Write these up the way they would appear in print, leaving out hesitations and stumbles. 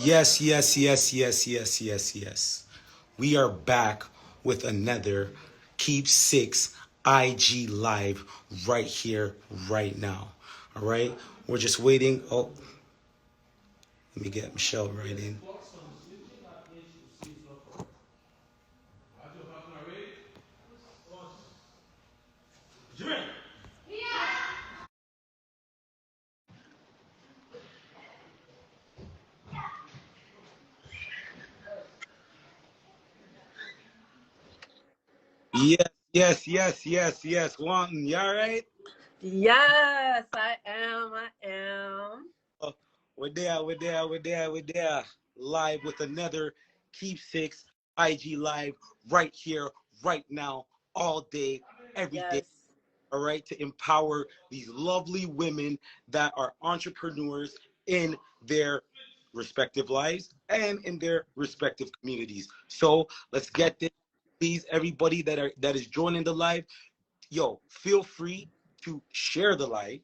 Yes, yes, yes, yes, yes, yes, yes. We are back with another Keep Six IG Live right here, right now. All right? We're just waiting. Oh, let me get Michelle right in. Yes, yes, yes, yes, yes. One, you all right? Yes, I am. I am. Oh, we're there. Live with another Keep Six IG Live right here, right now, all day, every day. Yes. All right, to empower these lovely women that are entrepreneurs in their respective lives and in their respective communities. So let's get this. Please, everybody that is joining the live, yo, feel free to share the live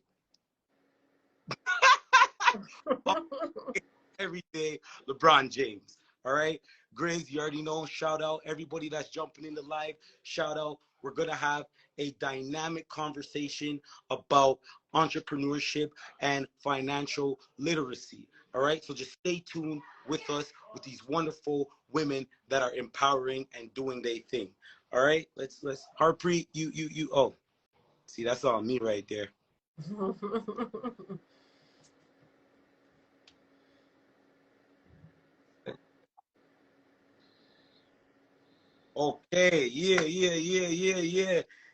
every day. LeBron James. All right. Grizz, you already know. Shout out everybody that's jumping in the live. Shout out. We're going to have a dynamic conversation about entrepreneurship and financial literacy. All right. So just stay tuned with us with these wonderful women that are empowering and doing their thing. All right. Let's Harpreet, you. Oh, see, that's all me right there. Okay, yeah.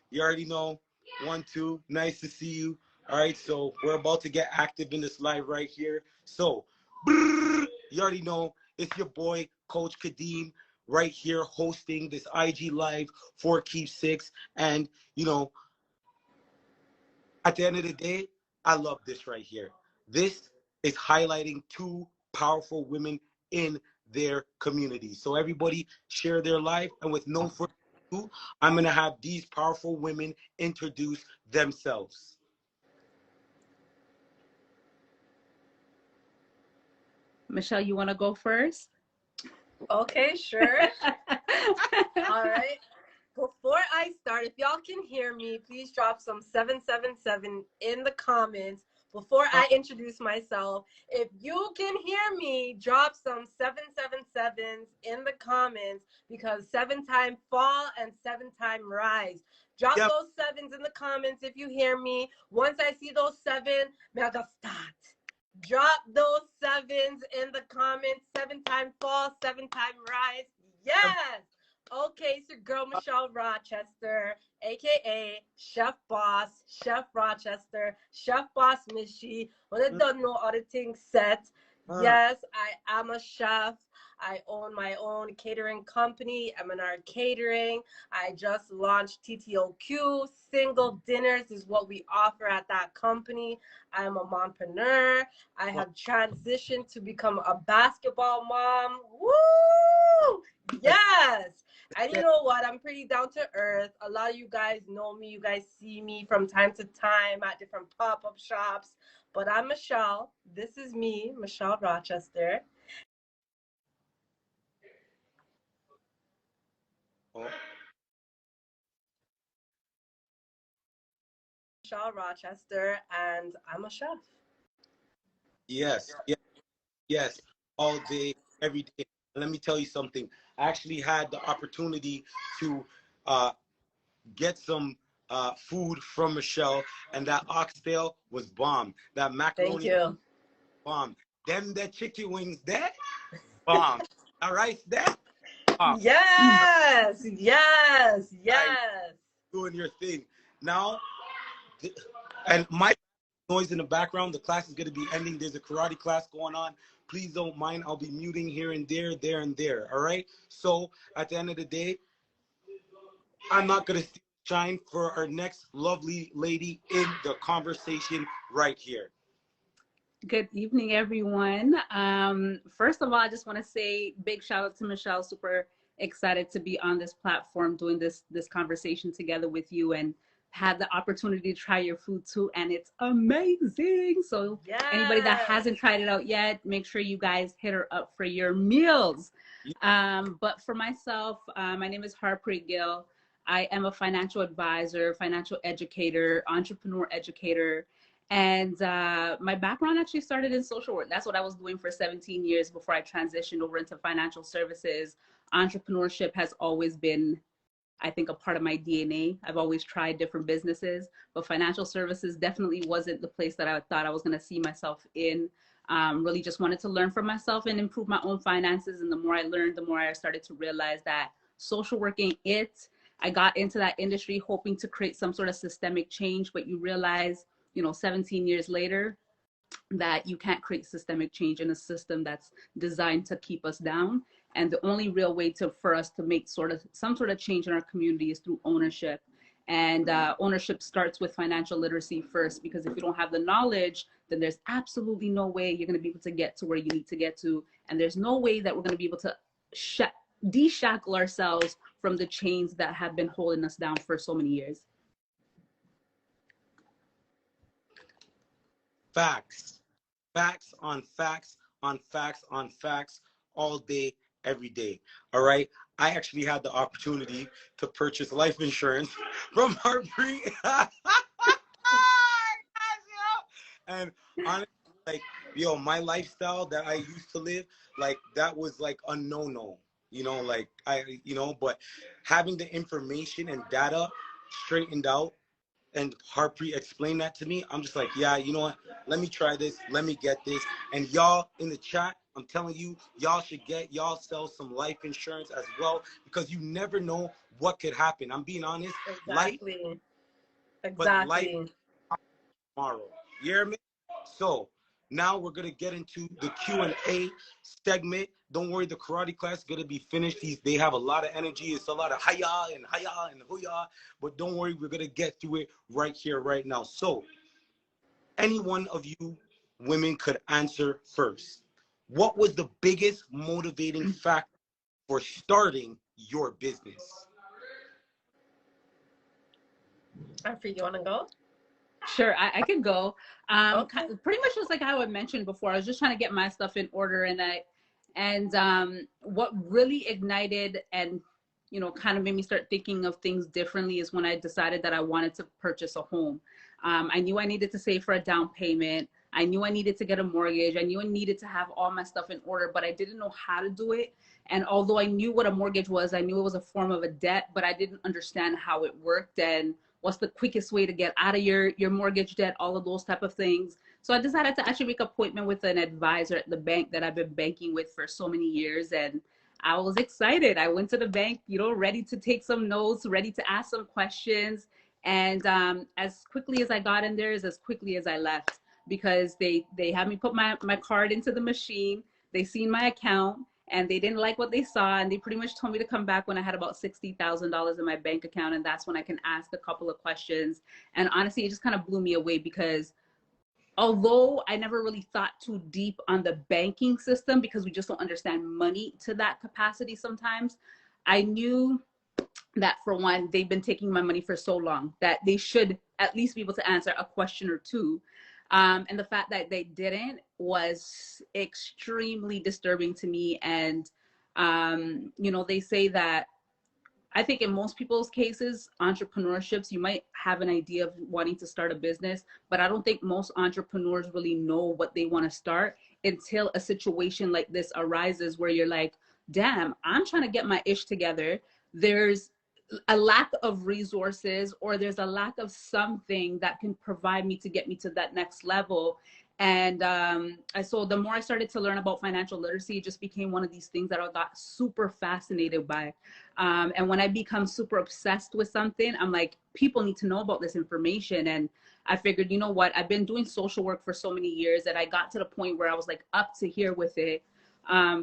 You already know. 1, 2. Nice to see you. All right, so we're about to get active in this live right here. So, you already know it's your boy, Coach Kadeem, right here hosting this IG live for Keep Six. And, at the end of the day, I love this right here. This is highlighting two powerful women in their community. So everybody share their life, and with no further ado, I'm gonna have these powerful women introduce themselves. Michelle, you want to go first? Okay, sure. All right. Before I start, if y'all can hear me, please drop some 777 in the comments before I introduce myself. If you can hear me, drop some 777s in the comments because 7-time fall and 7-time rise. Drop Yep. those sevens in the comments if you hear me. Once I see those seven, mega start. Drop those sevens in the comments. 7-time fall, 7-time rise. Yes. Okay, it's your girl Michelle Rochester, aka Chef Boss, Chef Rochester, Chef Boss Mishi. When I don't know other things set. Yes, I am a chef. I own my own catering company, M&R Catering. I just launched TTOQ. Single dinners is what we offer at that company. I'm a mompreneur. I have transitioned to become a basketball mom. Woo! Yes. And you know what? I'm pretty down to earth. A lot of you guys know me. You guys see me from time to time at different pop-up shops. But I'm Michelle. This is me, Michelle Rochester. Oh, Michelle Rochester, and I'm a chef. yes, yes. All day, every day. Let me tell you something. I actually had the opportunity to uh, get some food from Michelle, and that oxtail was bomb. That Thank macaroni you. bomb. Them the chicken wings there, bomb. All right, there, bomb. Yes, yes, Guys, yes. doing your thing now. And my noise in the background. The class is going to be ending. There's a karate class going on. Please don't mind. I'll be muting here and there and there. All right. So at the end of the day, I'm not going to shine for our next lovely lady in the conversation right here. Good evening, everyone. First of all, I just want to say big shout out to Michelle. Super excited to be on this platform doing this conversation together with you and had the opportunity to try your food too, and it's amazing. So anybody that hasn't tried it out yet, make sure you guys hit her up for your meals. But for myself, my name is Harpreet Gill. I am a financial advisor, financial educator, entrepreneur educator. And my background actually started in social work. That's what I was doing for 17 years before I transitioned over into financial services. Entrepreneurship has always been, I think, a part of my DNA. I've always tried different businesses, but financial services definitely wasn't the place that I thought I was going to see myself in. Really just wanted to learn for myself and improve my own finances. And the more I learned, the more I started to realize that social work ain't it. I got into that industry hoping to create some sort of systemic change, but you realize, 17 years later, that you can't create systemic change in a system that's designed to keep us down. And the only real way for us to make some sort of change in our community is through ownership. And ownership starts with financial literacy first, because if you don't have the knowledge, then there's absolutely no way you're going to be able to get to where you need to get to. And there's no way that we're going to be able to de-shackle ourselves from the chains that have been holding us down for so many years. Facts. Facts on facts on facts on facts all day, every day. All right. I actually had the opportunity to purchase life insurance from Harpreet. And honestly, like, my lifestyle that I used to live, like, that was like a no-no. But having the information and data straightened out, and Harpreet explained that to me, I'm just like, yeah, you know what? Let me try this. Let me get this. And y'all in the chat, I'm telling you, y'all should get y'all some life insurance as well, because you never know what could happen. I'm being honest. Exactly. But life tomorrow. You hear me? So now we're gonna get into the Q&A segment. Don't worry, the karate class is gonna be finished. They have a lot of energy. It's a lot of hiya and hooyah. But don't worry, we're gonna get through it right here, right now. So any one of you women could answer first. What was the biggest motivating factor for starting your business? Harpreet, you wanna go? Sure, I can go. Okay. Pretty much just like how I mentioned before, I was just trying to get my stuff in order, and what really ignited and kind of made me start thinking of things differently is when I decided that I wanted to purchase a home. I knew I needed to save for a down payment. I knew I needed to get a mortgage. I knew I needed to have all my stuff in order, but I didn't know how to do it. And although I knew what a mortgage was, I knew it was a form of a debt, but I didn't understand how it worked and what's the quickest way to get out of your mortgage debt, all of those type of things. So I decided to actually make an appointment with an advisor at the bank that I've been banking with for so many years. And I was excited. I went to the bank, ready to take some notes, ready to ask some questions. And as quickly as I got in there is as quickly as I left, because they had me put my card into the machine. They seen my account and they didn't like what they saw. And they pretty much told me to come back when I had about $60,000 in my bank account. And that's when I can ask a couple of questions. And honestly, it just kind of blew me away, because although I never really thought too deep on the banking system, because we just don't understand money to that capacity sometimes, I knew that, for one, they've been taking my money for so long that they should at least be able to answer a question or two. And the fact that they didn't was extremely disturbing to me. And, they say that, I think in most people's cases, entrepreneurships, you might have an idea of wanting to start a business, but I don't think most entrepreneurs really know what they want to start until a situation like this arises, where you're like, damn, I'm trying to get my ish together. There's a lack of resources, or there's a lack of something that can provide me to get me to that next level. And so the more I started to learn about financial literacy, it just became one of these things that I got super fascinated by. And when I become super obsessed with something, I'm like, people need to know about this information. And I figured, you know what, I've been doing social work for so many years that I got to the point where I was like up to here with it.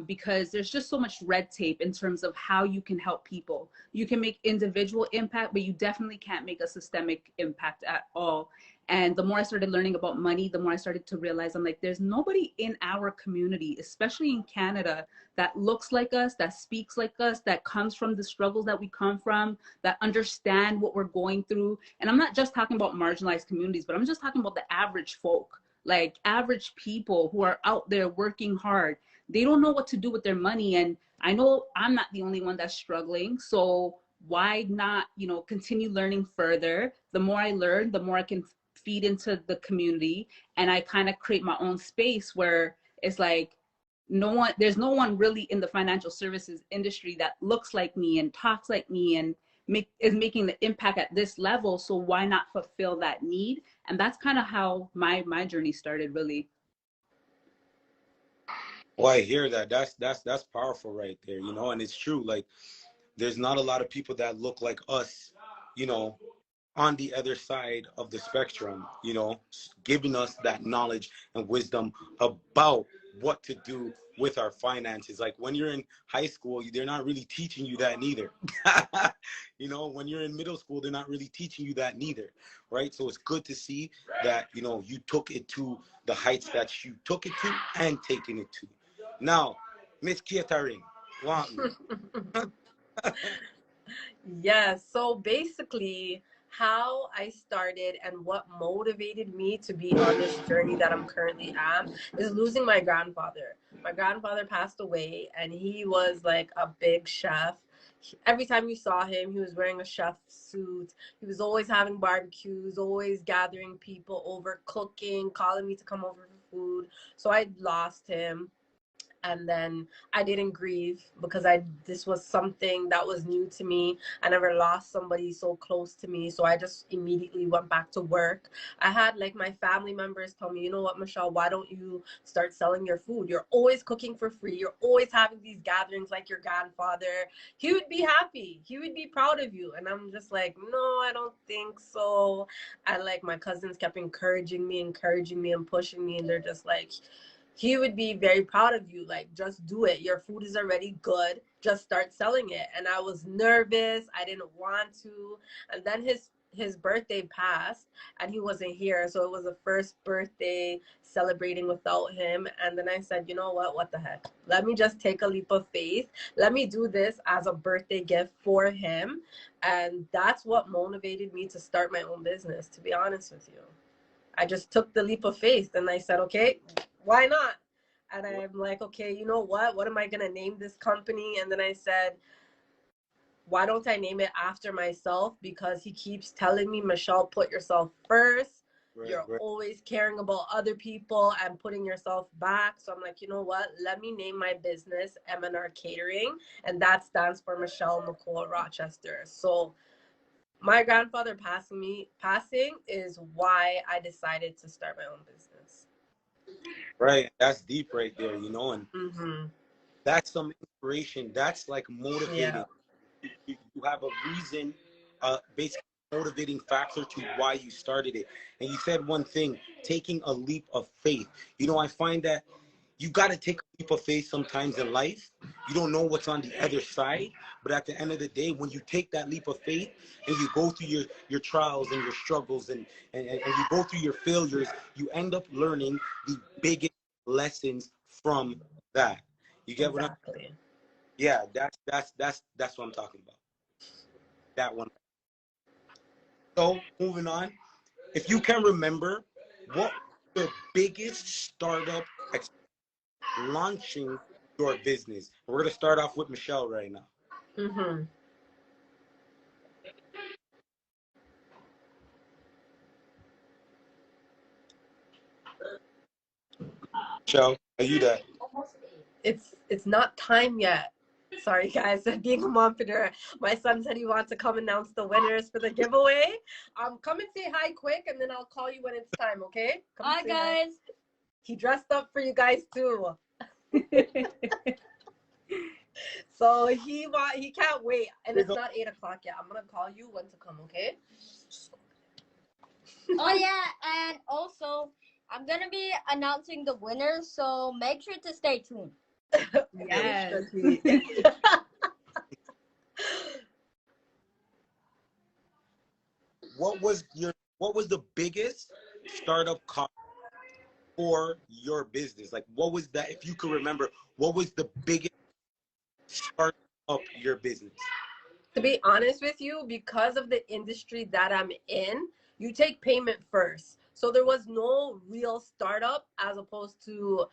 Because there's just so much red tape in terms of how you can help people. You can make individual impact, but you definitely can't make a systemic impact at all. And the more I started learning about money, the more I started to realize, I'm like, there's nobody in our community, especially in Canada, that looks like us, that speaks like us, that comes from the struggles that we come from, that understand what we're going through. And I'm not just talking about marginalized communities, but I'm just talking about the average folk, like average people who are out there working hard. They don't know what to do with their money. And I know I'm not the only one that's struggling. So why not, you know, continue learning further? The more I learn, the more I can feed into the community, and I kind of create my own space where it's like there's no one really in the financial services industry that looks like me and talks like me and is making the impact at this level. So why not fulfill that need? And that's kind of how my journey started, really. Well, I hear that. That's powerful right there, you know, and it's true. Like, there's not a lot of people that look like us, you know, on the other side of the spectrum, you know, giving us that knowledge and wisdom about what to do with our finances. Like, when you're in high school, they're not really teaching you that neither. You know, when you're in middle school, they're not really teaching you that neither, right? So it's good to see that, you know, you took it to the heights that you took it to and taking it to. Now, Miss Kiataring, want me? Yes. So basically, how I started and what motivated me to be on this journey that I'm currently at is losing my grandfather. My grandfather passed away, and he was like a big chef. Every time you saw him, he was wearing a chef suit. He was always having barbecues, always gathering people over, cooking, calling me to come over for food. So I lost him, and then I didn't grieve because this was something that was new to me. I never lost somebody so close to me, so I just immediately went back to work. I had like my family members tell me, you know what, Michelle, why don't you start selling your food? You're always cooking for free. You're always having these gatherings like your grandfather. He would be happy. He would be proud of you. And I'm just like, no, I don't think so. And like my cousins kept encouraging me and pushing me, and they're just like, he would be very proud of you. Like, just do it. Your food is already good. Just start selling it. And I was nervous. I didn't want to. And then his birthday passed and he wasn't here. So it was the first birthday celebrating without him. And then I said, you know what the heck? Let me just take a leap of faith. Let me do this as a birthday gift for him. And that's what motivated me to start my own business, to be honest with you. I just took the leap of faith and I said, okay, why not? And I'm like, okay, you know what? What am I going to name this company? And then I said, why don't I name it after myself? Because he keeps telling me, Michelle, put yourself first. You're always caring about other people and putting yourself back. So I'm like, you know what? Let me name my business M&R Catering. And that stands for Michelle Nicole Rochester. So my grandfather passing is why I decided to start my own business. Right. That's deep right there, you know, and that's some inspiration. That's like motivating. Yeah. You have a reason, basically motivating factor to why you started it. And you said one thing, taking a leap of faith. You know, I find that you got to take a leap of faith sometimes in life. You don't know what's on the other side, but at the end of the day, when you take that leap of faith and you go through your trials and your struggles and you go through your failures, you end up learning the biggest lessons from that. You get what I'm saying? Yeah, that's what I'm talking about. That one. So moving on, if you can remember, what was the biggest startup launching your business? We're going to start off with Michelle right now. Michelle, are you there? It's not time yet. Sorry guys, being a mompreneur. My son said he wants to come announce the winners for the giveaway. Come and say hi quick, and then I'll call you when it's time, okay? Hi guys. Hi. He dressed up for you guys too. So he can't wait, and it's not 8 o'clock yet. I'm gonna call you when to come, okay? Oh yeah, and also I'm gonna be announcing the winners, so make sure to stay tuned. Yes. What was your what was the biggest startup cost for your business? Like, what was that? If you could remember, what was the biggest start up your business? To be honest with you, because of the industry that I'm in, you take payment first. So there was no real startup as opposed to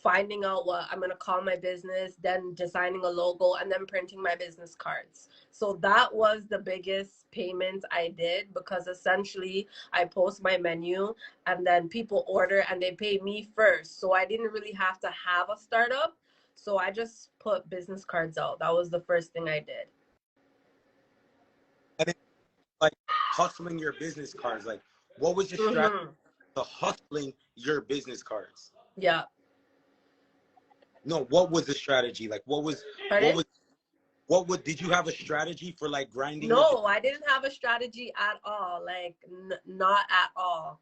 finding out what I'm going to call my business, then designing a logo, and then printing my business cards. So that was the biggest payment I did, because essentially I post my menu and then people order and they pay me first. So I didn't really have to have a startup. So I just put business cards out. That was the first thing I did. And then, like, hustling your business cards, like, what was your strategy to hustling your business cards? Yeah. No, what was the strategy? Like, did you have a strategy for like grinding your No, I didn't have a strategy at all. Like, not at all.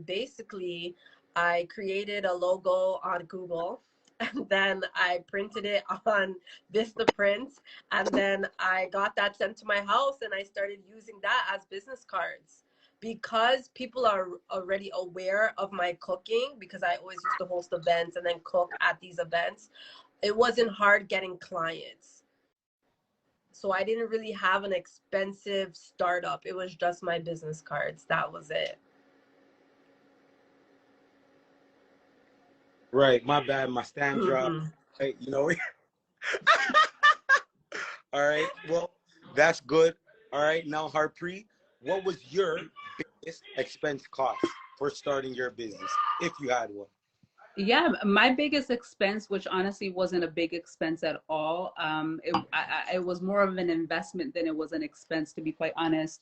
Basically, I created a logo on Google, and then I printed it on Vistaprint, and then I got that sent to my house, and I started using that as business cards. Because people are already aware of my cooking, because I always used to host events and then cook at these events, it wasn't hard getting clients. So I didn't really have an expensive startup. It was just my business cards. That was it. Right, my bad, my stand drop. Right, you know. All right, well, that's good. All right, now Harpreet, what was your biggest expense cost for starting your business, if you had one? Yeah, my biggest expense, which honestly wasn't a big expense at all, it was more of an investment than it was an expense, to be quite honest.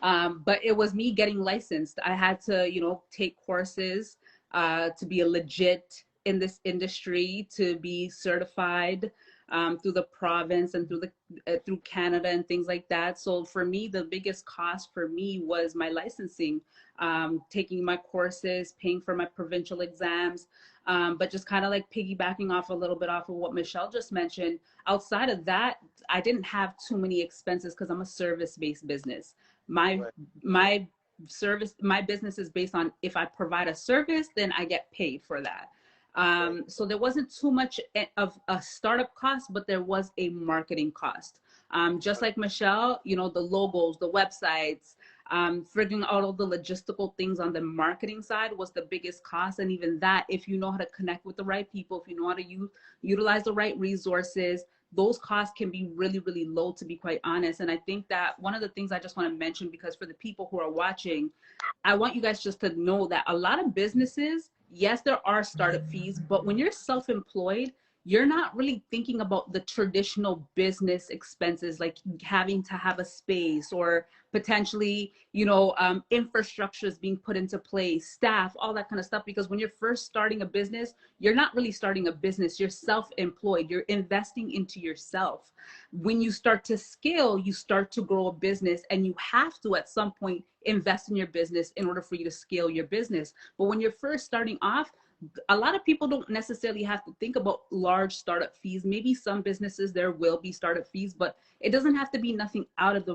But it was me getting licensed. I had to, take courses to be a legit in this industry, to be certified through the province and through Canada and things like that. So for me, the biggest cost for me was my licensing, taking my courses, paying for my provincial exams, but just kind of like piggybacking off a little bit off of what Michelle just mentioned. Outside of that, I didn't have too many expenses because I'm a service-based business. My business is based on, if I provide a service, then I get paid for that. So there wasn't too much of a startup cost, but there was a marketing cost. Just like Michelle, the logos, the websites, figuring out all the logistical things on the marketing side was the biggest cost. And even that, if you know how to connect with the right people, if you know how to utilize the right resources, those costs can be really, really low, to be quite honest. And I think that one of the things I just want to mention, because for the people who are watching, I want you guys just to know that a lot of businesses, yes, there are startup fees, but when you're self-employed, you're not really thinking about the traditional business expenses, like having to have a space or potentially, infrastructures being put into place, staff, all that kind of stuff. Because when you're first starting a business, you're not really starting a business, you're self-employed, you're investing into yourself. When you start to scale, you start to grow a business, and you have to at some point invest in your business in order for you to scale your business. But when you're first starting off, a lot of people don't necessarily have to think about large startup fees. Maybe some businesses there will be startup fees, but it doesn't have to be nothing out of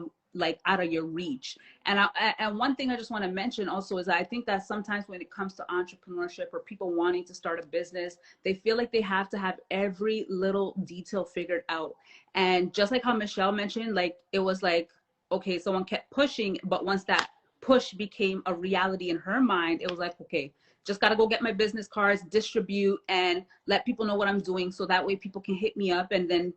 your reach. And one thing I just want to mention also is that I think that sometimes when it comes to entrepreneurship or people wanting to start a business, they feel like they have to have every little detail figured out. And just like how Michelle mentioned, like, it was like, okay, someone kept pushing, but once that push became a reality in her mind, it was like, okay, just got to go get my business cards, distribute, and let people know what I'm doing, so that way people can hit me up, and then,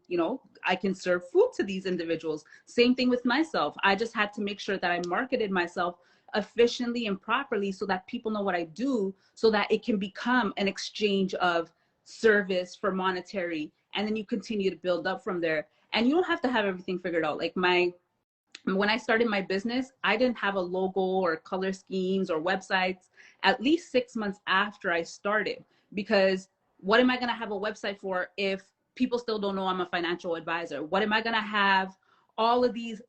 I can serve food to these individuals. Same thing with myself. I just had to make sure that I marketed myself efficiently and properly so that people know what I do, so that it can become an exchange of service for monetary, and then you continue to build up from there. And you don't have to have everything figured out. Like when I started my business, I didn't have a logo or color schemes or websites at least 6 months after I started, because what am I going to have a website for if people still don't know I'm a financial advisor? What am I going to have all of these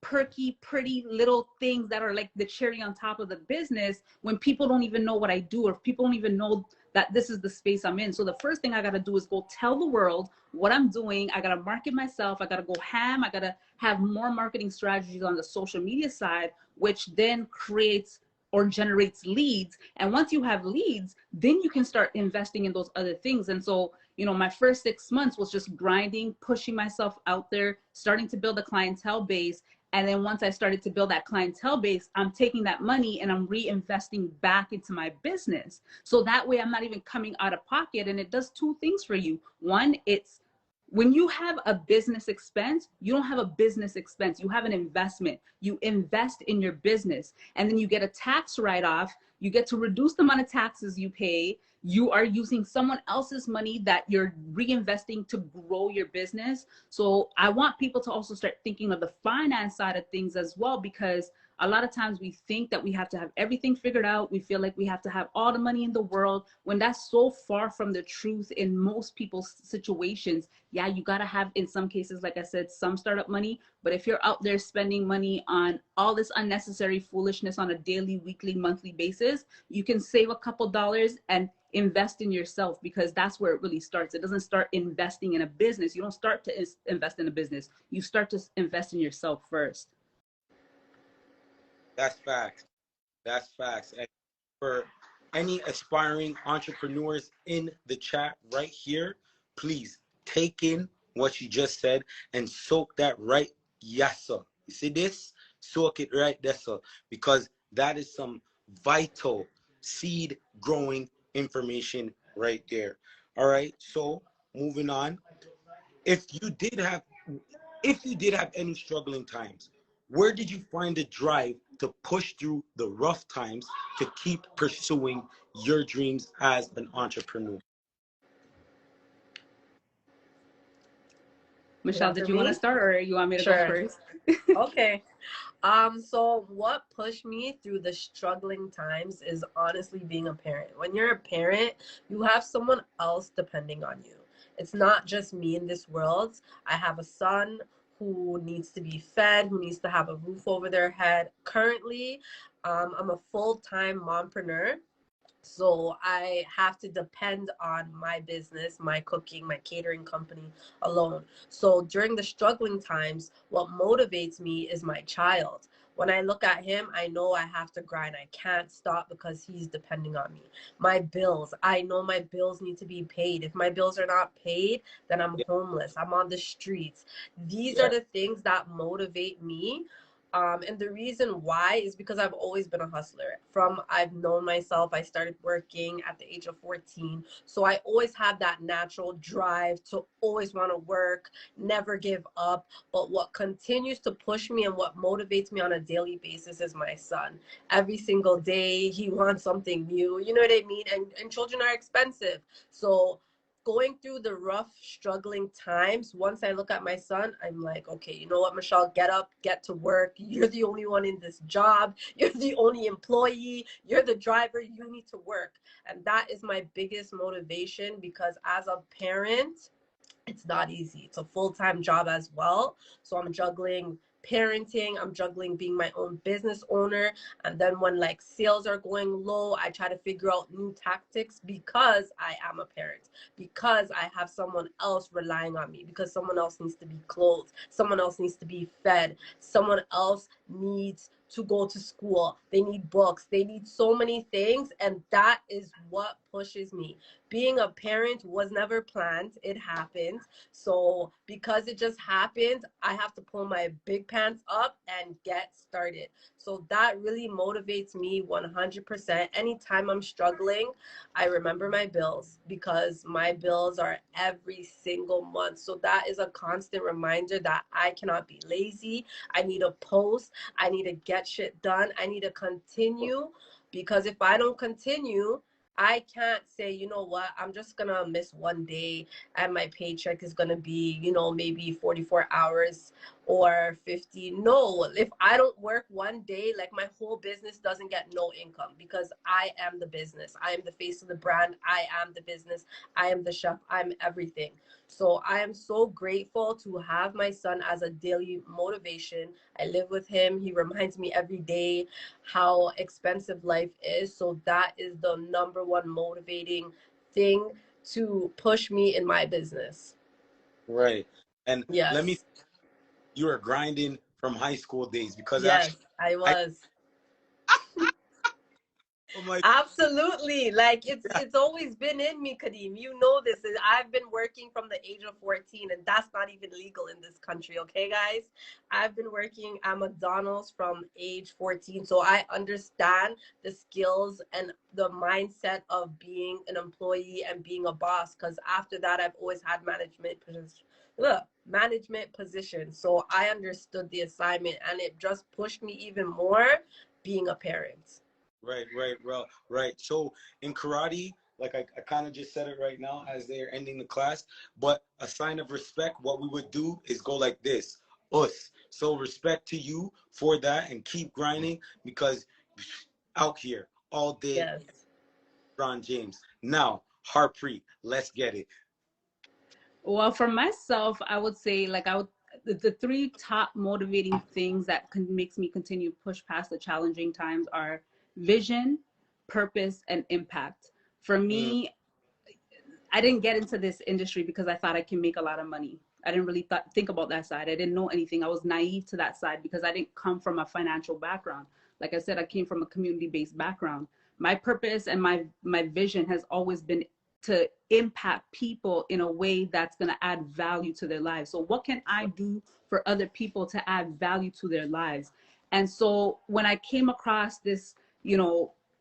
perky, pretty little things that are like the cherry on top of the business when people don't even know what I do, or if people don't even know that this is the space I'm in. So the first thing I got to do is go tell the world what I'm doing. I got to market myself. I got to go ham. I got to have more marketing strategies on the social media side, which then creates or generates leads. And once you have leads, then you can start investing in those other things. And so, you know, my first 6 months was just grinding, pushing myself out there, starting to build a clientele base. And then once I started to build that clientele base, I'm taking that money and I'm reinvesting back into my business. So that way I'm not even coming out of pocket. And it does two things for you. One, it's when you have a business expense, you don't have a business expense. You have an investment. You invest in your business, and then you get a tax write-off. You get to reduce the amount of taxes you pay. You are using someone else's money that you're reinvesting to grow your business. So I want people to also start thinking of the finance side of things as well, because a lot of times we think that we have to have everything figured out. We feel like we have to have all the money in the world, when that's so far from the truth in most people's situations. Yeah, you got to have, in some cases, like I said, some startup money. But if you're out there spending money on all this unnecessary foolishness on a daily, weekly, monthly basis, you can save a couple dollars and invest in yourself, because that's where it really starts. It doesn't start investing in a business. You don't start to invest in a business. You start to invest in yourself first. That's facts. That's facts. And for any aspiring entrepreneurs in the chat right here, please take in what you just said and soak that right. Yes, sir. You see this? Soak it right there, sir. Because that is some vital seed growing information right there. All right. So moving on. If you did have any struggling times, where did you find the drive to push through the rough times to keep pursuing your dreams as an entrepreneur? Michelle, did you want to start, or you want me to go first? Okay. So what pushed me through the struggling times is honestly being a parent. When you're a parent, you have someone else depending on you. It's not just me in this world. I have a son who needs to be fed, who needs to have a roof over their head. Currently, I'm a full-time mompreneur. So I have to depend on my business, my cooking, my catering company alone. So during the struggling times, what motivates me is my child. When I look at him, I know I have to grind. I can't stop because he's depending on me. My bills, I know my bills need to be paid. If my bills are not paid, then I'm homeless. I'm on the streets. These are the things that motivate me. And the reason why is because I've always been a hustler. From I've known myself, I started working at the age of 14. So I always have that natural drive to always want to work, never give up. But what continues to push me and what motivates me on a daily basis is my son. Every single day, he wants something new. You know what I mean? And children are expensive. So going through the rough, struggling times, once I look at my son, I'm like, okay, you know what, Michelle, get up, get to work. You're the only one in this job. You're the only employee. You're the driver. You need to work. And that is my biggest motivation, because as a parent, it's not easy. It's a full-time job as well. So I'm juggling parenting, I'm juggling being my own business owner. And then when like sales are going low, I try to figure out new tactics, because I am a parent, because I have someone else relying on me, because someone else needs to be clothed, someone else needs to be fed, someone else needs to go to school, they need books, they need so many things. And that is what pushes me. Being a parent was never planned, it happened. So because it just happened, I have to pull my big pants up and get started. So that really motivates me 100%. Anytime I'm struggling, I remember my bills, because my bills are every single month. So that is a constant reminder that I cannot be lazy. I need to post, I need to get shit done, I need to continue, because if I don't continue, I can't say, you know what, I'm just going to miss one day and my paycheck is going to be, you know, maybe 44 hours or 50. No, if I don't work one day, like my whole business doesn't get no income, because I am the business. I am the face of the brand. I am the business. I am the chef. I'm everything. So I am so grateful to have my son as a daily motivation. I live with him. He reminds me every day how expensive life is. So that is the number one motivating thing to push me in my business. Right. And let me, Yes. you were grinding from high school days because Yes, actually, I I, was. oh my, Absolutely. Like yeah, it's always been in me, Kadeem. You know this. I've been working from the age of 14, and that's not even legal in this country, okay, guys? I've been working at McDonald's from age 14, so I understand the skills and the mindset of being an employee and being a boss, because after that I've always had management position. So I understood the assignment, and it just pushed me even more being a parent. right. So in karate, like I kind of just said it right now as they're ending the class, but a sign of respect, what we would do is go like this, us. So respect to you for that and keep grinding because out here all day, Yes. Ron James. Now, Harpreet, let's get it. Well, for myself, I would say like the three top motivating things that makes me continue to push past the challenging times are vision, purpose, and impact. For Mm, me, I didn't get into this industry because I thought I can make a lot of money. I didn't really think about that side. I didn't know anything. I was naive to that side because I didn't come from a financial background. Like I said, I came from a community-based background. My purpose and my vision has always been to impact people in a way that's going to add value to their lives. So what can I do for other people to add value to their lives? And so when I came across this,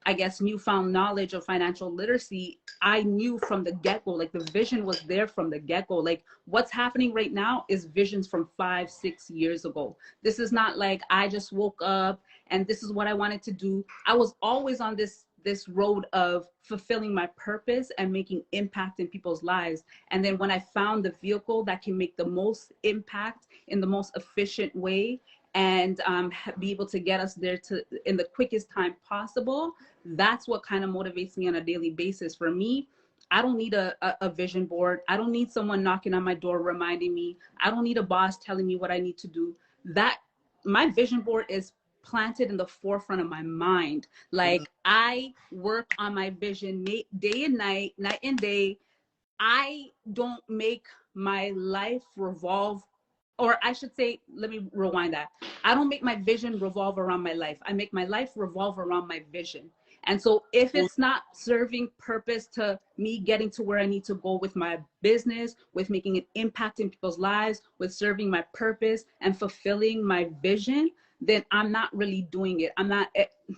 I guess, newfound knowledge of financial literacy, I knew from the get-go, like the vision was there from the get-go. Like what's happening right now is visions from 5-6 years ago. This is not like I just woke up and this is what I wanted to do. I was always on this road of fulfilling my purpose and making impact in people's lives. And then when I found the vehicle that can make the most impact in the most efficient way and be able to get us there in the quickest time possible, that's what kind of motivates me on a daily basis. For me, I don't need a vision board. I don't need someone knocking on my door reminding me. I don't need a boss telling me what I need to do. That my vision board is planted in the forefront of my mind. mm, Like I work on my vision day and night and day. I don't make my life revolve, or I should say, let me rewind that. I don't make my vision revolve around my life. I make my life revolve around my vision. And so if cool. it's not serving purpose to me getting to where I need to go with my business, with making an impact in people's lives, with serving my purpose and fulfilling my vision, then I'm not really doing it. I'm not.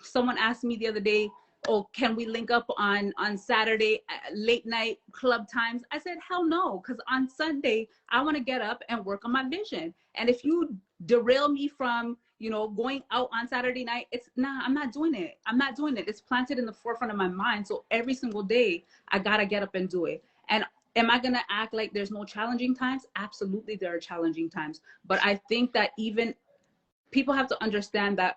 Someone asked me the other day, oh, can we link up on Saturday late night club times? I said, hell no, because on Sunday I want to get up and work on my vision. And if you derail me from going out on Saturday night, I'm not doing it. I'm not doing it. It's planted in the forefront of my mind. So every single day I gotta get up and do it. And am I gonna act like there's no challenging times? Absolutely, there are challenging times. But I think that even people have to understand that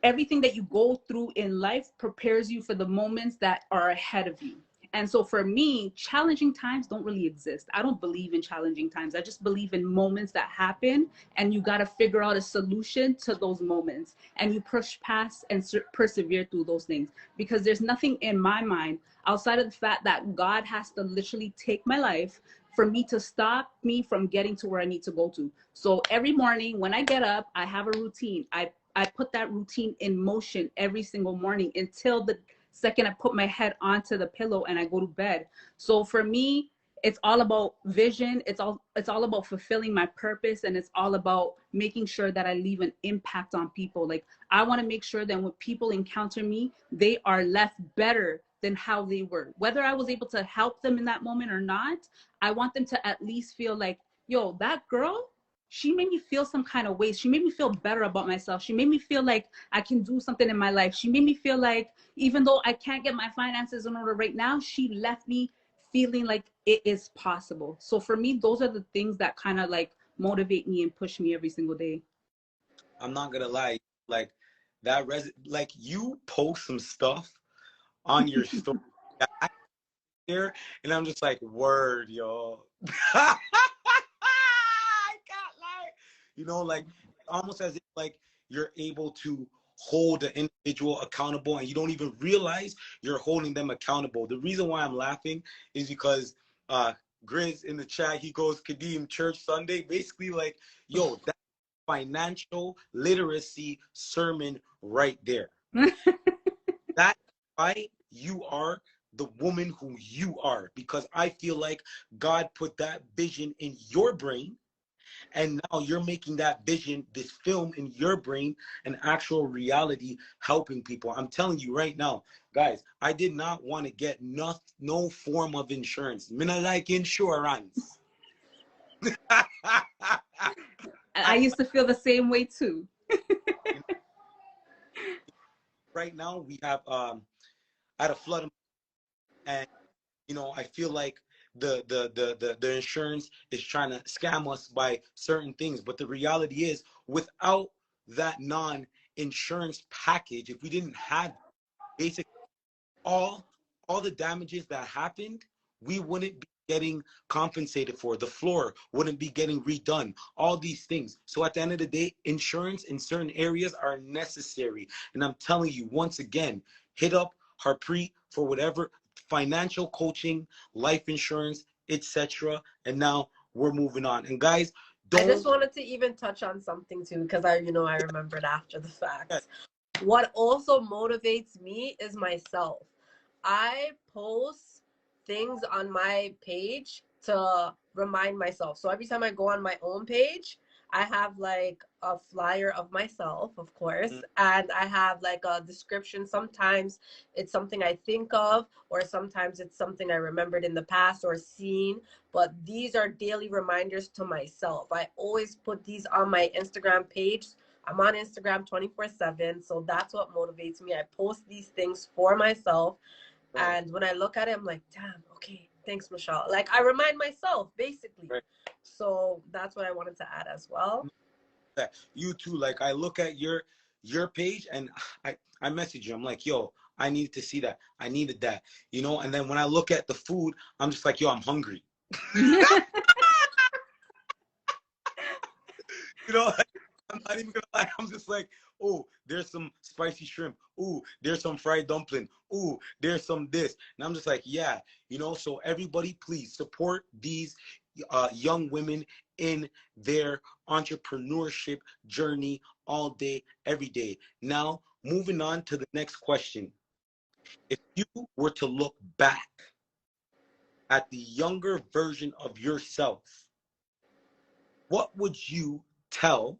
everything that you go through in life prepares you for the moments that are ahead of you. And so for me, challenging times don't really exist. I don't believe in challenging times. I just believe in moments that happen and you got to figure out a solution to those moments and you push past and persevere through those things, because there's nothing in my mind outside of the fact that God has to literally take my life for me to stop me from getting to where I need to go to. So every morning when I get up, I have a routine. I put that routine in motion every single morning until the second I put my head onto the pillow and I go to bed. So for me, it's all about vision. It's all about fulfilling my purpose, and it's all about making sure that I leave an impact on people. Like I want to make sure that when people encounter me, they are left better than how they were. Whether I was able to help them in that moment or not, I want them to at least feel like, yo, that girl, she made me feel some kind of way. She made me feel better about myself. She made me feel like I can do something in my life. She made me feel like even though I can't get my finances in order right now, she left me feeling like it is possible. So for me, those are the things that kind of like motivate me and push me every single day. I'm not gonna lie, like like you post some stuff on your story that I hear, and I'm just like, word, yo. I can't lie. Like almost as if like you're able to hold the individual accountable, and you don't even realize you're holding them accountable. The reason why I'm laughing is because Grizz in the chat, he goes, Kadeem, church Sunday, basically like, yo, that's financial literacy sermon right there. That's why you are the woman who you are, because I feel like God put that vision in your brain, and now you're making that vision, this film in your brain, an actual reality, helping people. I'm telling you right now, guys, I did not want to get no form of insurance. Me not like insurance. I used to feel the same way too. Right now we have had a flood, and you know, I feel like the insurance is trying to scam us by certain things. But the reality is, without that non-insurance package, if we didn't have basic all the damages that happened, we wouldn't be getting compensated for. The floor wouldn't be getting redone. All these things. So at the end of the day, insurance in certain areas are necessary. And I'm telling you, once again, hit up Harpreet for whatever financial coaching, life insurance, etc. And now we're moving on. And guys, I just don't. wanted to even touch on something too, because I remembered after the fact. What also motivates me is myself. I post things on my page to remind myself. So every time I go on my own page, I have like a flyer of myself, of course, and I have like a description. Sometimes it's something I think of, or sometimes it's something I remembered in the past or seen. But these are daily reminders to myself. I always put these on my Instagram page. I'm on Instagram 24/7, so that's what motivates me. I post these things for myself, and when I look at it, I'm like, damn, okay, thanks, Michelle. Like, I remind myself, basically. Right. So that's what I wanted to add as well. You too. Like, I look at your page, and I message you. I'm like, yo, I needed to see that. I needed that. You know, and then when I look at the food, I'm just like, yo, I'm hungry. You know, I'm not even gonna lie. I'm just like, oh, there's some spicy shrimp. Ooh, there's some fried dumpling. Ooh, there's some this. And I'm just like, yeah, you know, so everybody please support these young women in their entrepreneurship journey all day, every day. Now, moving on to the next question. If you were to look back at the younger version of yourself, what would you tell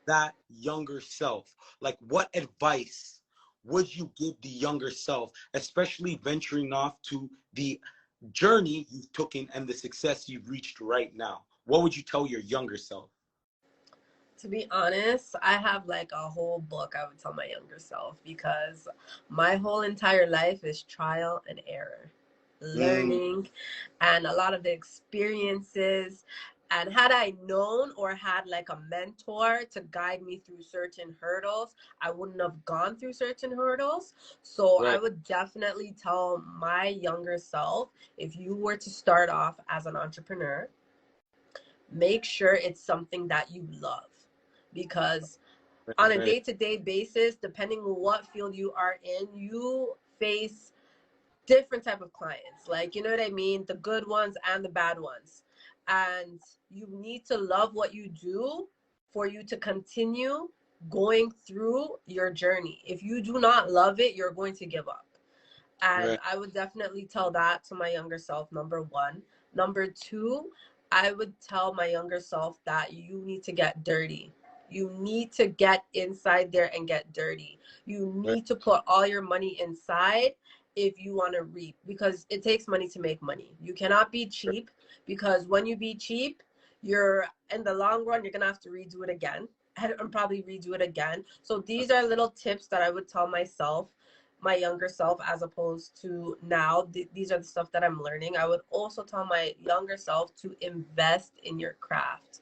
that younger self? Like, what advice would you give the younger self, especially venturing off to the journey you've taken and the success you've reached right now? What would you tell your younger self? To be honest, I have like a whole book I would tell my younger self, because my whole entire life is trial and error, learning, and a lot of the experiences. And had I known or had like a mentor to guide me through certain hurdles, I wouldn't have gone through certain hurdles. So I Right. would definitely tell my younger self, if you were to start off as an entrepreneur, make sure it's something that you love, because on a day-to-day basis, depending on what field you are in, you face different type of clients, like, you know what I mean, the good ones and the bad ones, and you need to love what you do for you to continue going through your journey. If you do not love it, you're going to give up. And Right. I would definitely tell that to my younger self, number one. Number two, I would tell my younger self that you need to get dirty. You need to get inside there and get dirty. You Right. need to put all your money inside if you want to reap, because it takes money to make money. You cannot be cheap, because when you be cheap, you're in the long run, you're going to have to redo it again and probably redo it again. So these are little tips that I would tell myself, my younger self, as opposed to now. These are the stuff that I'm learning. I would also tell my younger self to invest in your craft.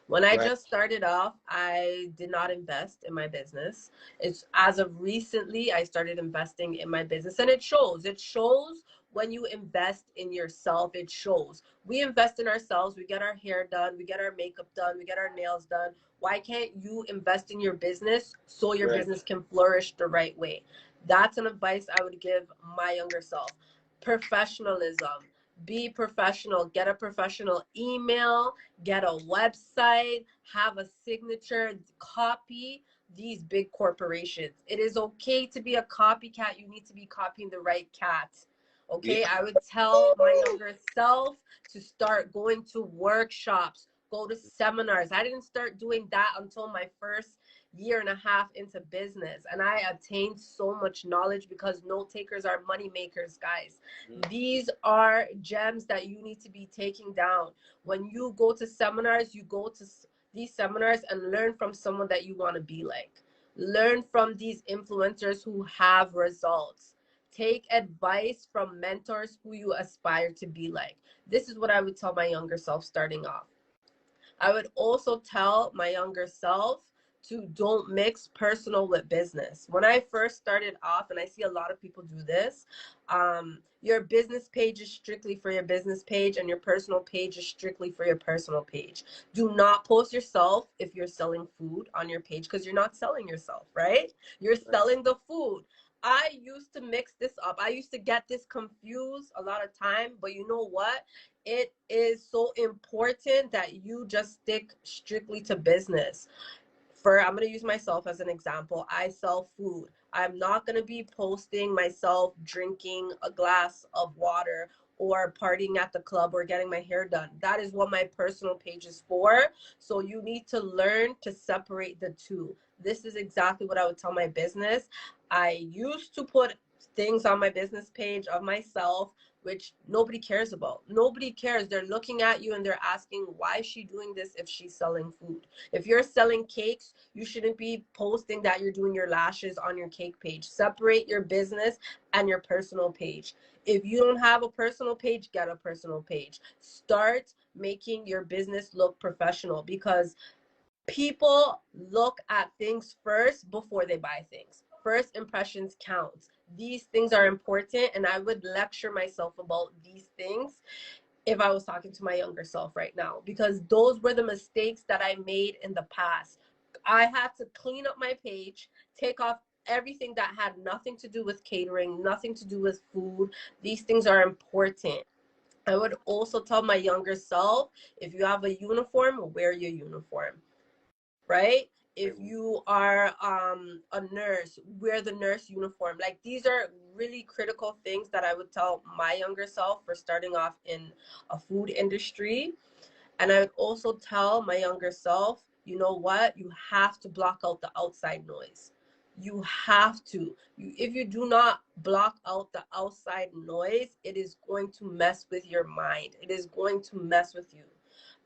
When I Right. just started off, I did not invest in my business. It's as of recently I started investing in my business, and it shows. It shows when you invest in yourself, it shows. We invest in ourselves. We get our hair done. We get our makeup done. We get our nails done. Why can't you invest in your business so your business can flourish the right way? That's an advice I would give my younger self. Professionalism. Be professional. Get a professional email. Get a website. Have a signature. Copy these big corporations. It is okay to be a copycat. You need to be copying the right cat. Okay, I would tell my younger self to start going to workshops, go to seminars. I didn't start doing that until my first year and a half into business, and I attained so much knowledge because note takers are money makers, guys. These are gems that you need to be taking down. When you go to seminars, you go to these seminars and learn from someone that you want to be like. Learn from these influencers who have results. Take advice from mentors who you aspire to be like. This is what I would tell my younger self starting off. I would also tell my younger self to don't mix personal with business. When I first started off, and I see a lot of people do this, your business page is strictly for your business page and your personal page is strictly for your personal page. Do not post yourself if you're selling food on your page, because you're not selling yourself, right? You're selling the food. I used to mix this up. I used to get this confused a lot of time, but you know what? It is so important that you just stick strictly to business. I'm going to use myself as an example. I sell food. I'm not going to be posting myself drinking a glass of water or partying at the club or getting my hair done. That is what my personal page is for. So you need to learn to separate the two. This is exactly what I would tell my business. I used to put things on my business page of myself which nobody cares about. Nobody cares. They're looking at you and they're asking, why is she doing this if she's selling food? If you're selling cakes, you shouldn't be posting that you're doing your lashes on your cake page. Separate your business and your personal page. If you don't have a personal page, get a personal page. Start making your business look professional, because people look at things first before they buy things. First impressions count. These things are important, and I would lecture myself about these things if I was talking to my younger self right now, because those were the mistakes that I made in the past. I had to clean up my page, take off everything that had nothing to do with catering, nothing to do with food. These things are important. I would also tell my younger self, if you have a uniform, wear your uniform, right? If you are a nurse, wear the nurse uniform. Like, these are really critical things that I would tell my younger self for starting off in a food industry. And I would also tell my younger self, you know what? You have to block out the outside noise. You have to. If you do not block out the outside noise, it is going to mess with your mind. It is going to mess with you.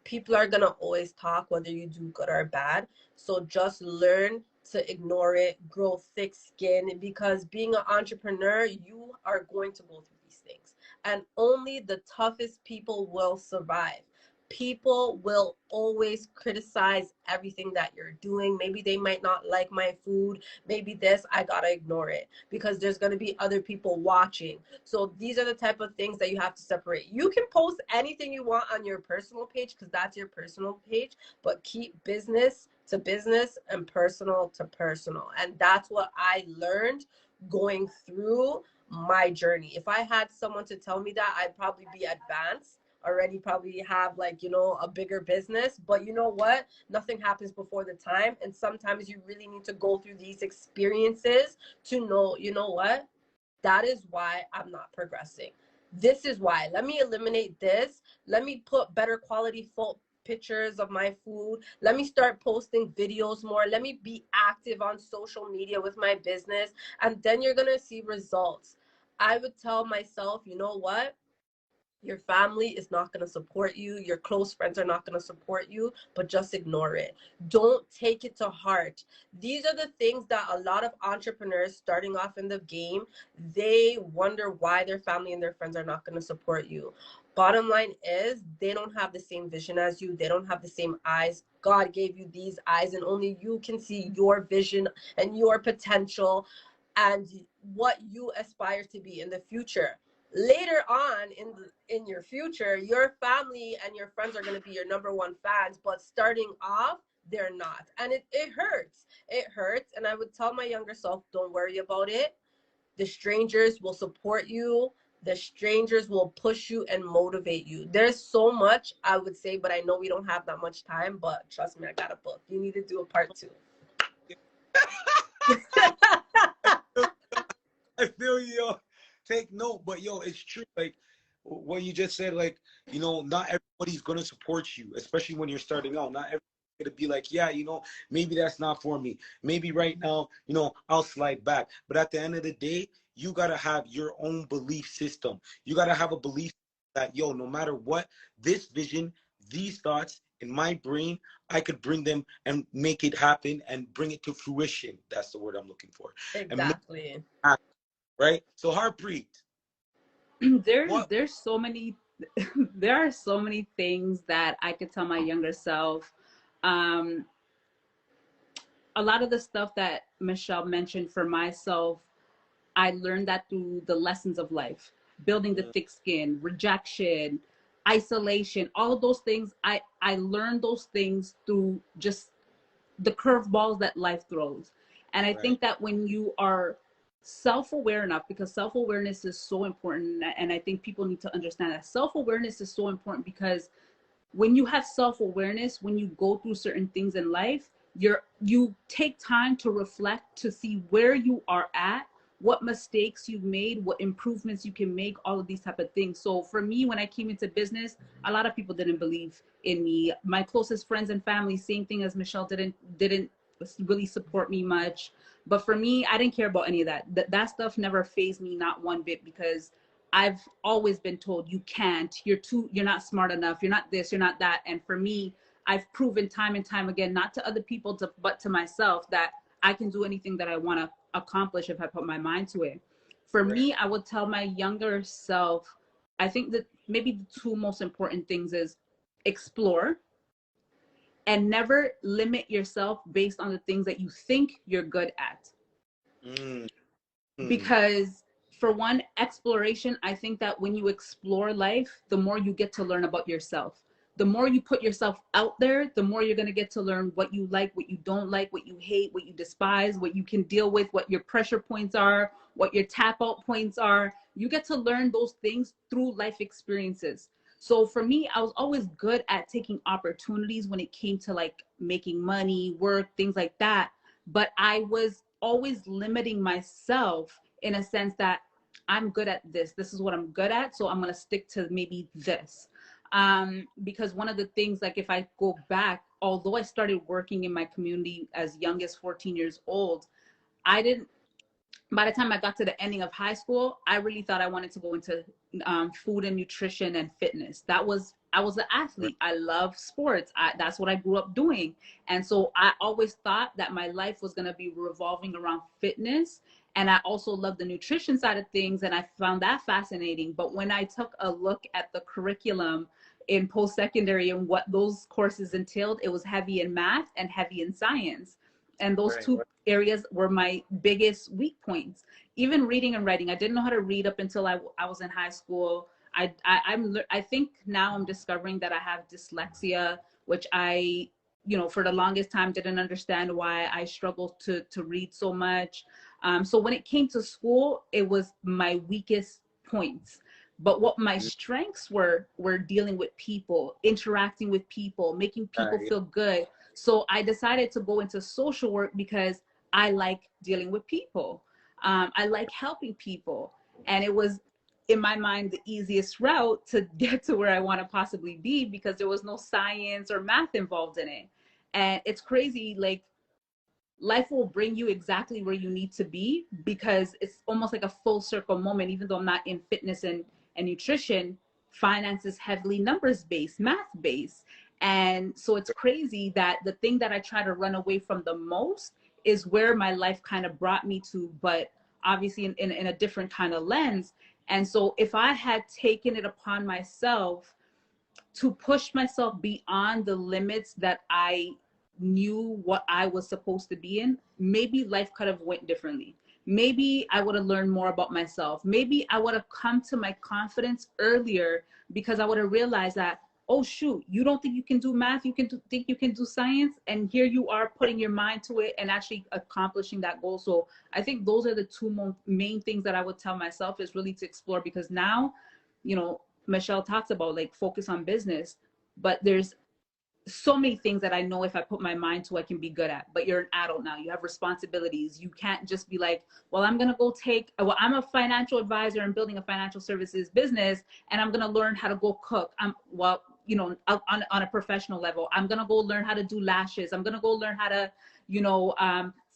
People are going to always talk, whether you do good or bad. So just learn to ignore it, grow thick skin, because being an entrepreneur, you are going to go through these things. And only the toughest people will survive. People will always criticize everything that you're doing. Maybe they might not like my food. Maybe this, I gotta ignore it, because there's gonna be other people watching. So these are the type of things that you have to separate. You can post anything you want on your personal page, because that's your personal page, but keep business to business and personal to personal. And that's what I learned going through my journey. If I had someone to tell me that, I'd probably be advanced already, probably have, like, you know, a bigger business. But you know what? Nothing happens before the time. And sometimes you really need to go through these experiences to know, you know what? That is why I'm not progressing. This is why. Let me eliminate this. Let me put better quality pictures of my food. Let me start posting videos more. Let me be active on social media with my business. And then you're going to see results. I would tell myself, you know what? Your family is not going to support you. Your close friends are not going to support you, but just ignore it. Don't take it to heart. These are the things that a lot of entrepreneurs starting off in the game, they wonder why their family and their friends are not going to support you. Bottom line is, they don't have the same vision as you. They don't have the same eyes. God gave you these eyes, and only you can see your vision and your potential and what you aspire to be in the future. later on in your future, your family and your friends are going to be your number one fans, but starting off, they're not. And it hurts. It hurts. And I would tell my younger self, don't worry about it. The strangers will support you. The strangers will push you and motivate you. There's so much I would say, but I know we don't have that much time. But trust me, I got a book. You need to do a part 2. I feel you, yo. Take note, but yo, it's true. Like what you just said, like, you know, not everybody's gonna support you, especially when you're starting out. Not everybody's gonna be like, yeah, you know, maybe that's not for me. Maybe right now, you know, I'll slide back. But at the end of the day, you gotta have your own belief system. You gotta have a belief that, yo, no matter what, this vision, these thoughts in my brain, I could bring them and make it happen and bring it to fruition. That's the word I'm looking for. Exactly. Right? So Harpreet, there's so many there are so many things that I could tell my younger self. Um, a lot of the stuff that Michelle mentioned for myself, I learned that through the lessons of life, building the thick skin, rejection, isolation, all of those things. I learned those things through just the curveballs that life throws. And I think that when you are self-aware enough, because self-awareness is so important, and I think people need to understand that self-awareness is so important, because when you have self-awareness, when you go through certain things in life, you take time to reflect, to see where you are at, what mistakes you've made, what improvements you can make, all of these type of things. So for me, when I came into business, a lot of people didn't believe in me. My closest friends and family, same thing as Michelle, didn't really support me much. But for me, I didn't care about any of that. That stuff never fazed me, not one bit, because I've always been told you can't, you're not smart enough, you're not this, you're not that. And for me, I've proven time and time again, not to other people, but to myself, that I can do anything that I want to accomplish if I put my mind to it. For me, I would tell my younger self, I think that maybe the two most important things is explore, and never limit yourself based on the things that you think you're good at. Because for one, exploration, I think that when you explore life, the more you get to learn about yourself. The more you put yourself out there, the more you're going to get to learn what you like, what you don't like, what you hate, what you despise, what you can deal with, what your pressure points are, what your tap out points are. You get to learn those things through life experiences. So for me, I was always good at taking opportunities when it came to like making money, work, things like that. But I was always limiting myself in a sense that I'm good at this. This is what I'm good at. So I'm going to stick to maybe this. Because one of the things, like if I go back, although I started working in my community as young as 14 years old, by the time I got to the ending of high school, I really thought I wanted to go into food and nutrition and fitness. I was an athlete. I love sports. That's what I grew up doing. And so I always thought that my life was going to be revolving around fitness. And I also love the nutrition side of things. And I found that fascinating. But when I took a look at the curriculum in post-secondary and what those courses entailed, it was heavy in math and heavy in science. And those two areas were my biggest weak points. Even reading and writing, I didn't know how to read up until I was in high school. I think now I'm discovering that I have dyslexia, which I, for the longest time didn't understand why I struggled to read so much. So when it came to school, it was my weakest points. But what my strengths were dealing with people, interacting with people, making people feel good. So I decided to go into social work because I like dealing with people. I like helping people. And it was, in my mind, the easiest route to get to where I want to possibly be, because there was no science or math involved in it. And it's crazy, like life will bring you exactly where you need to be, because it's almost like a full circle moment. Even though I'm not in fitness and nutrition, finance is heavily numbers based, math based. And so it's crazy that the thing that I try to run away from the most is where my life kind of brought me to, but obviously in a different kind of lens. And so if I had taken it upon myself to push myself beyond the limits that I knew what I was supposed to be in, maybe life could have went differently. maybe I would have learned more about myself. Maybe I would have come to my confidence earlier, because I would have realized that, oh shoot, you don't think you can do math, think you can do science, and here you are putting your mind to it and actually accomplishing that goal. So I think those are the two main things that I would tell myself, is really to explore, because now, you know, Michelle talks about like focus on business, but there's so many things that I know if I put my mind to, I can be good at. But you're an adult now, you have responsibilities. You can't just be like, well, I'm gonna go I'm a financial advisor and building a financial services business, and I'm gonna learn how to go cook. You know, on a professional level, I'm gonna go learn how to do lashes. I'm gonna go learn how to, you know,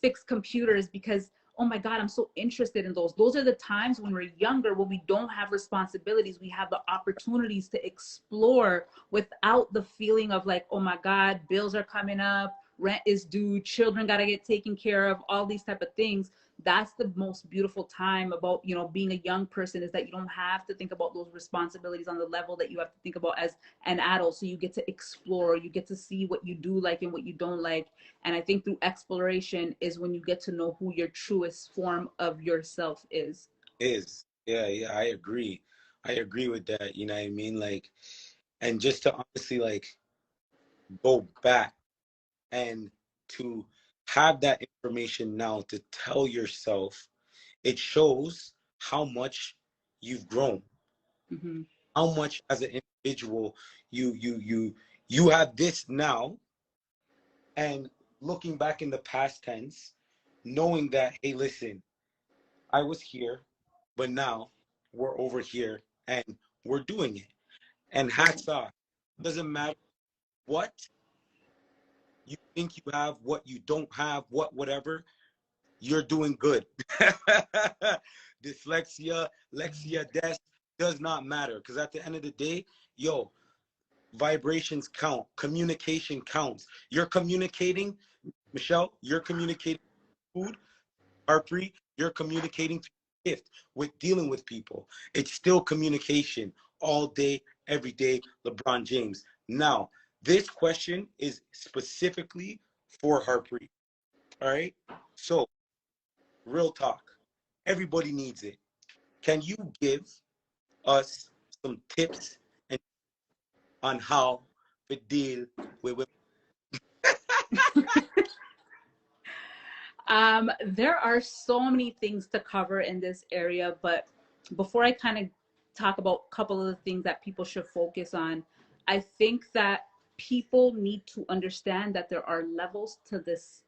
fix computers, because oh my God, I'm so interested in those. Those are the times when we're younger, when we don't have responsibilities, we have the opportunities to explore without the feeling of like, oh my God, bills are coming up, rent is due, children got to get taken care of, all these type of things. That's the most beautiful time about, you know, being a young person, is that you don't have to think about those responsibilities on the level that you have to think about as an adult. So you get to explore, you get to see what you do like and what you don't like. And I think through exploration is when you get to know who your truest form of yourself is. Yeah, I agree. I agree with that. You know what I mean? Like, and just to honestly like go back and to have that information now to tell yourself, it shows how much you've grown, Mm-hmm. how much as an individual you have this now, and looking back in the past tense, knowing that, hey, listen, I was here, but now we're over here and we're doing it. And hats off. Doesn't matter what you think you have, what you don't have, whatever, you're doing good. Dyslexia, lexia, desk does not matter, because at the end of the day, yo, vibrations count, communication counts. You're communicating, Michelle, you're communicating food, Harpreet, you're communicating through gift with dealing with people. It's still communication all day, every day, LeBron James. Now, this question is specifically for Harpreet. All right. So, real talk. Everybody needs it. Can you give us some tips on how to deal with There are so many things to cover in this area, but before I kind of talk about a couple of the things that people should focus on, I think that people need to understand that there are levels to this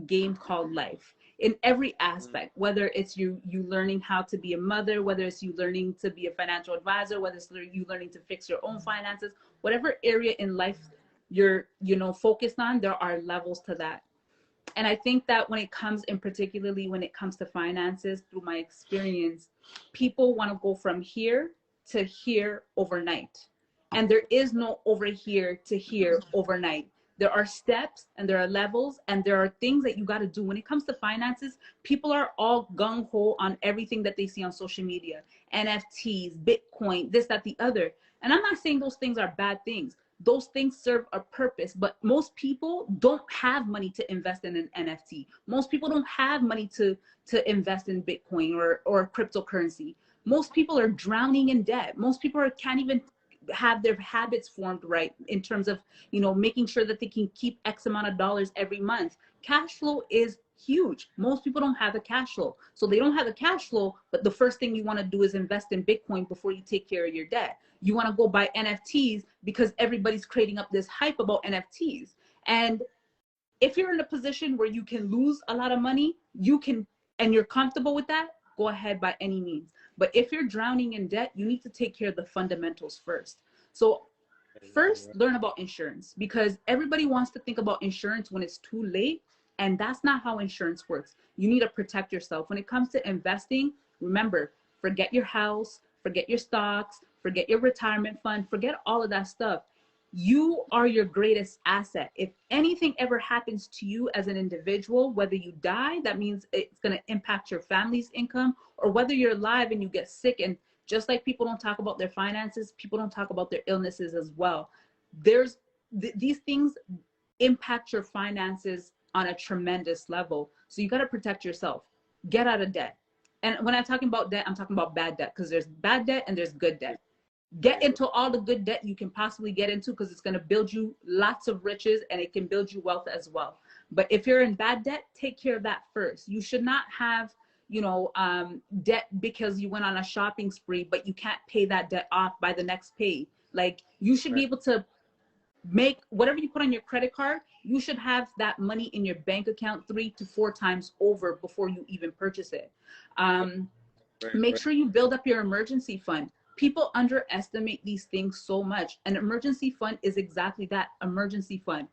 game called life in every aspect, whether it's you learning how to be a mother, whether it's you learning to be a financial advisor, whether it's you learning to fix your own finances, whatever area in life you're, you know, focused on, there are levels to that. And I think that when it comes, and particularly when it comes to finances, through my experience, people want to go from here to here overnight. And there is no over here to here overnight. There are steps and there are levels and there are things that you got to do. When it comes to finances, people are all gung ho on everything that they see on social media, NFTs, Bitcoin, this, that, the other. And I'm not saying those things are bad things. Those things serve a purpose, but most people don't have money to invest in an NFT. Most people don't have money to invest in Bitcoin or cryptocurrency. Most people are drowning in debt. Most people can't even have their habits formed right in terms of, you know, making sure that they can keep X amount of dollars every month. Cash flow is huge. Most people don't have the cash flow. So they don't have the cash flow, but the first thing you want to do is invest in Bitcoin before you take care of your debt. You want to go buy NFTs because everybody's creating up this hype about NFTs. And if you're in a position where you can lose a lot of money, you can, and you're comfortable with that, go ahead by any means. But if you're drowning in debt, you need to take care of the fundamentals first. So first, learn about insurance, because everybody wants to think about insurance when it's too late. And that's not how insurance works. You need to protect yourself. When it comes to investing, remember, forget your house, forget your stocks, forget your retirement fund, forget all of that stuff. You are your greatest asset. If anything ever happens to you as an individual, whether you die, that means it's going to impact your family's income, or whether you're alive and you get sick. And just like people don't talk about their finances, people don't talk about their illnesses as well. These things impact your finances on a tremendous level. So you got to protect yourself. get out of debt. And when I'm talking about debt, I'm talking about bad debt, because there's bad debt and there's good debt. Get into all the good debt you can possibly get into, because it's going to build you lots of riches and it can build you wealth as well. But if you're in bad debt, take care of that first. You should not have, you know, debt because you went on a shopping spree, but you can't pay that debt off by the next pay. Like, you should be able to make whatever you put on your credit card, you should have that money in your bank account 3 to 4 times over before you even purchase it. Make sure you build up your emergency fund. People underestimate these things so much. An emergency fund is exactly that, emergency fund.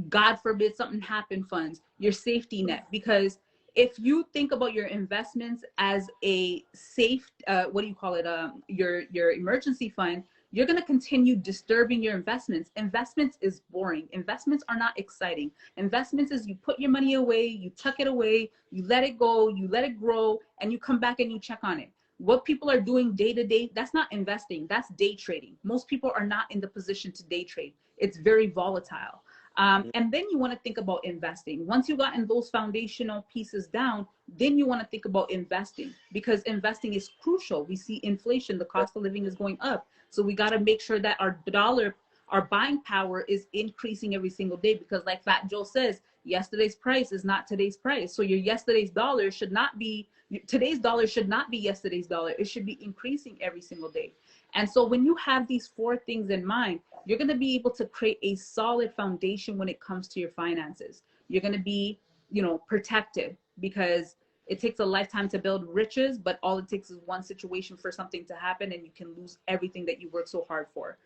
God forbid something happen funds, your safety net. Because if you think about your investments as a safe, what do you call it? Your emergency fund, you're going to continue disturbing your investments. Investments is boring. Investments are not exciting. Investments is you put your money away, you tuck it away, you let it go, you let it grow, and you come back and you check on it. What people are doing day to day, that's not investing, that's day trading. Most people are not in the position to day trade. It's very volatile. And then you want to think about investing. Once you've gotten those foundational pieces down, then you want to think about investing, because investing is crucial. We see inflation, the cost of living is going up. So we got to make sure that our dollar, our buying power is increasing every single day, because like Fat Joe says, yesterday's price is not today's price. So your yesterday's dollar should not be, today's dollar should not be yesterday's dollar. It should be increasing every single day. And so when you have these 4 things in mind, you're going to be able to create a solid foundation when it comes to your finances. You're going to be, you know, protected, because it takes a lifetime to build riches, but all it takes is one situation for something to happen and you can lose everything that you worked so hard for.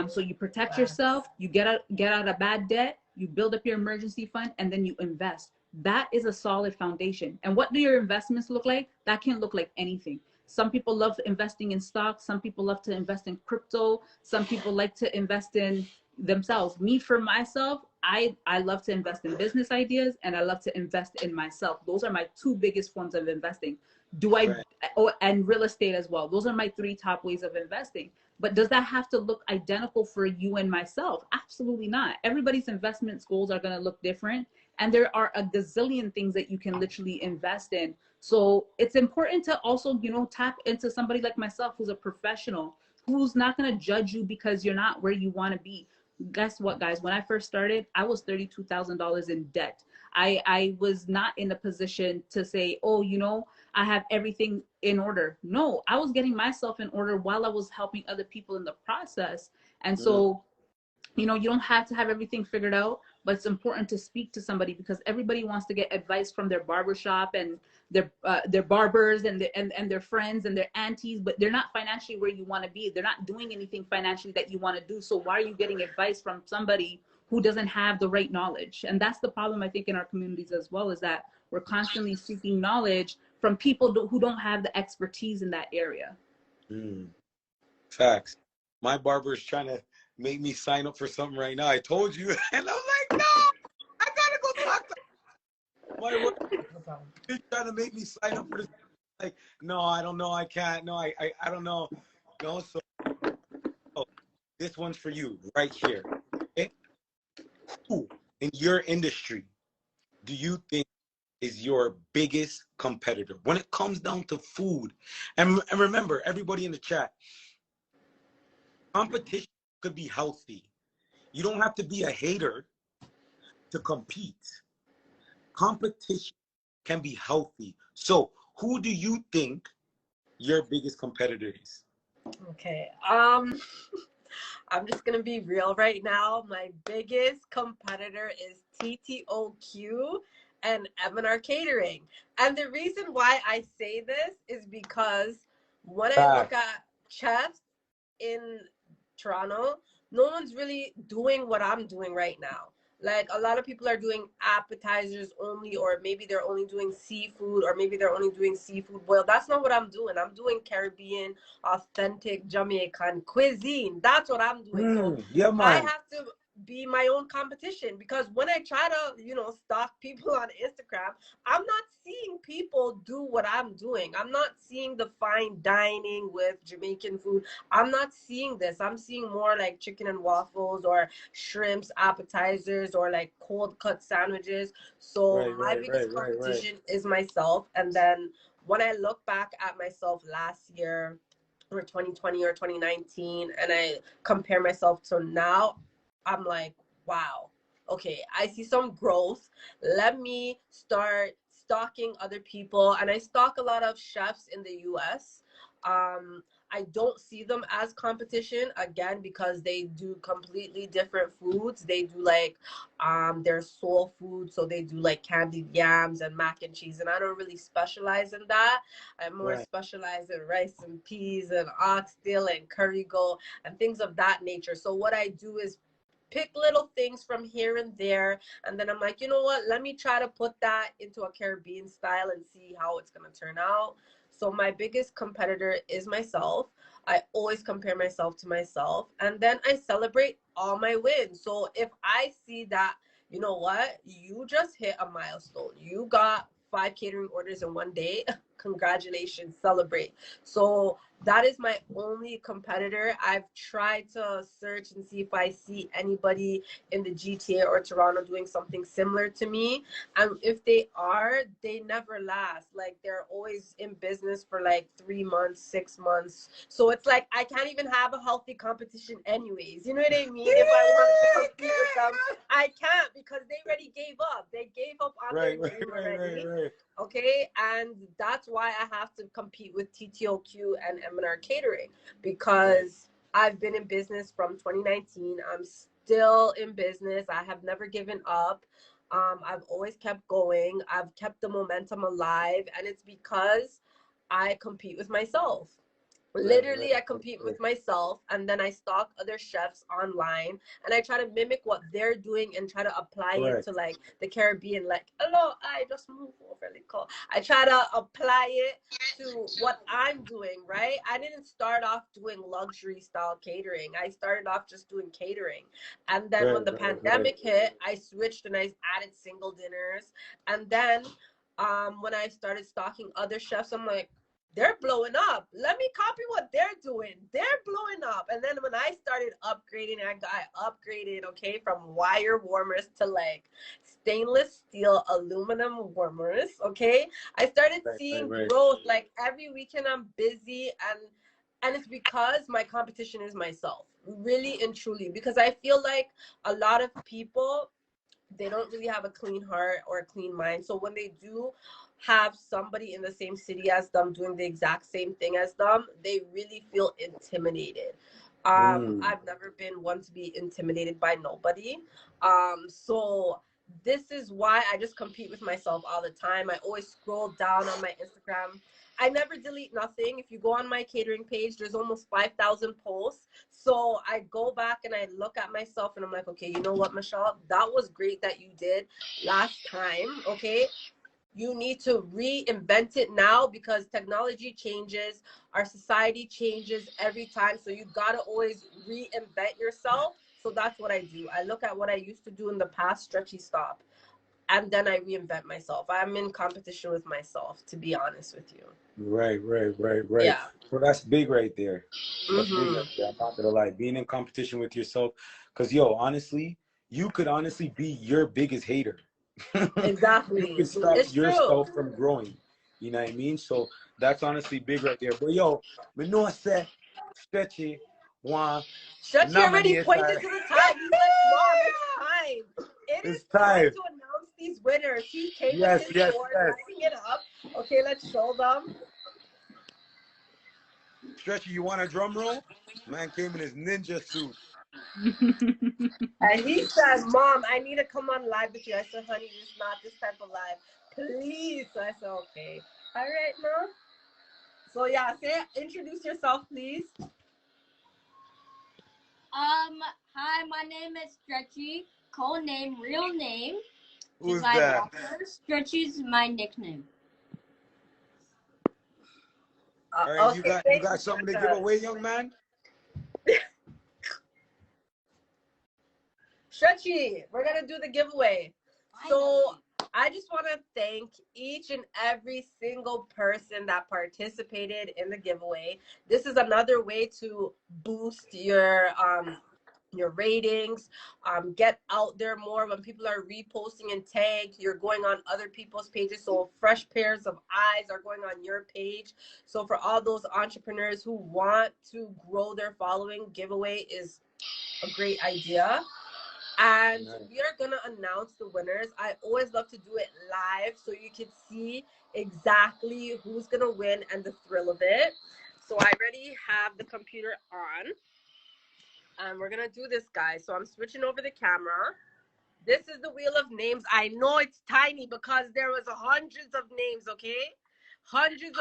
So you protect yourself, you get out of bad debt, you build up your emergency fund, and then you invest. That is a solid foundation. And what do your investments look like? That can look like anything. Some people love investing in stocks. Some people love to invest in crypto. Some people like to invest in themselves. Me, for myself, I love to invest in business ideas, and I love to invest in myself. Those are my 2 biggest forms of investing. And real estate as well. Those are my 3 top ways of investing. But does that have to look identical for you and myself? Absolutely not. Everybody's investment goals are going to look different. And there are a gazillion things that you can literally invest in. So it's important to also, you know, tap into somebody like myself, who's a professional, who's not going to judge you because you're not where you want to be. Guess what, guys? When I first started, I was $32,000 in debt. I was not in a position to say, oh, you know, I have everything in order. No, I was getting myself in order while I was helping other people in the process. And so, you know, you don't have to have everything figured out, but it's important to speak to somebody, because everybody wants to get advice from their barbershop and their barbers and their friends and their aunties, but they're not financially where you want to be. They're not doing anything financially that you want to do. So why are you getting advice from somebody who doesn't have the right knowledge? And that's the problem, I think, in our communities as well, is that we're constantly seeking knowledge from people who don't have the expertise in that area. Facts. My barber is trying to make me sign up for something right now. I told you, and I'm like, no, I gotta go talk to my work. He's trying to make me sign up for this. Like, no, I don't know, I can't. No, I don't know. No, so this one's for you right here. Okay? Who in your industry do you think is your biggest competitor when it comes down to food? And remember, everybody in the chat, competition could be healthy. You don't have to be a hater to compete. Competition can be healthy. So who do you think your biggest competitor is? Okay. I'm just gonna be real right now. My biggest competitor is TTOQ and M&R Catering. And the reason why I say this is because when I look at chefs in Toronto, no one's really doing what I'm doing right now. Like, a lot of people are doing appetizers only, or maybe they're only doing seafood, or maybe they're only doing seafood boil. That's not what I'm doing. I'm doing Caribbean, authentic Jamaican cuisine. That's what I'm doing. So yeah, man. be my own competition, because when I try to, stalk people on Instagram, I'm not seeing people do what I'm doing. I'm not seeing the fine dining with Jamaican food. I'm not seeing this. I'm seeing more like chicken and waffles or shrimps appetizers or like cold cut sandwiches. So my biggest competition is myself. And then when I look back at myself last year or 2020 or 2019 and I compare myself to now, I'm like, wow, okay, I see some growth. Let me start stalking other people. And I stalk a lot of chefs in the US. I don't see them as competition, again, because they do completely different foods. They do like their soul food, so they do like candied yams and mac and cheese, and I don't really specialize in that. I'm more specialized in rice and peas and oxtail and curry goat and things of that nature. So what I do is pick little things from here and there, and then I'm like, you know what, let me try to put that into a Caribbean style and see how it's going to turn out. So my biggest competitor is myself. I always compare myself to myself, and then I celebrate all my wins. So if I see that, you know what, you just hit a milestone, you got 5 catering orders in one day, congratulations, celebrate. So that is my only competitor. I've tried to search and see if I see anybody in the GTA or Toronto doing something similar to me. And if they are, they never last. Like, they're always in business for like 3 months, 6 months. So it's like I can't even have a healthy competition anyways. You know what I mean? If I wanted to compete with them, I can't, because they already gave up. They gave up on their dream already. Okay, and that's why I have to compete with TTOQ and M&R Catering, because I've been in business from 2019. I'm still in business. I have never given up. I've always kept going. I've kept the momentum alive, and it's because I compete with myself. Literally, I compete with myself, and then I stalk other chefs online, and I try to mimic what they're doing and try to apply it to like the Caribbean. Like, hello, I just moved over. Like, I try to apply it to what I'm doing, right? I didn't start off doing luxury style catering. I started off just doing catering, and then when the pandemic hit, I switched and I added single dinners, and then when I started stalking other chefs, I'm like, they're blowing up. Let me copy what they're doing. They're blowing up. And then when I started upgrading, I upgraded, okay, from wire warmers to like stainless steel aluminum warmers, okay? I started seeing growth. Like, every weekend I'm busy, and it's because my competition is myself, really and truly, because I feel like a lot of people, they don't really have a clean heart or a clean mind. So when they do have somebody in the same city as them doing the exact same thing as them, they really feel intimidated. I've never been one to be intimidated by nobody. So this is why I just compete with myself all the time. I always scroll down on my Instagram. I never delete nothing. If you go on my catering page, there's almost 5,000 posts. So I go back and I look at myself and I'm like, okay, you know what, Michelle? That was great that you did last time, okay? You need to reinvent it now, because technology changes, our society changes every time. So you gotta always reinvent yourself. So that's what I do. I look at what I used to do in the past, stretchy stop, and then I reinvent myself. I'm in competition with myself, to be honest with you. Right. Yeah. Well, that's big right there. That's big right there. I'm not gonna lie. Being in competition with yourself, because honestly, you could honestly be your biggest hater. Exactly. You can stop yourself from growing. You know what I mean? So that's honestly big right there. But me know say Stretchy Stretchy already pointed to the time. He's like, Mom, it's time. It is time to announce these winners. He came with his board, lighting it up. Okay, let's show them. Stretchy, you want a drum roll? Man came in his ninja suit. And he said, Mom, I need to come on live with you. I said, honey, it's not this type of live. Please. So I said, okay. All right, Mom. So yeah, introduce yourself, please. Hi, my name is Stretchy. Code name, real name. Who's that? Stretchy's my nickname. All right, okay, you got something to give away, young man? Stretchy, we're gonna do the giveaway. So I just want to thank each and every single person that participated in the giveaway. This is another way to boost your ratings, get out there more. When people are reposting and tagged, you're going on other people's pages, so fresh pairs of eyes are going on your page. So for all those entrepreneurs who want to grow their following, giveaway is a great idea. And we are gonna announce the winners. I always love to do it live so you can see exactly who's gonna win and the thrill of it. So I already have the computer on, and we're gonna do this, guys. So I'm switching over the camera. This is the wheel of names. I know it's tiny because there was hundreds of names, okay? Hundreds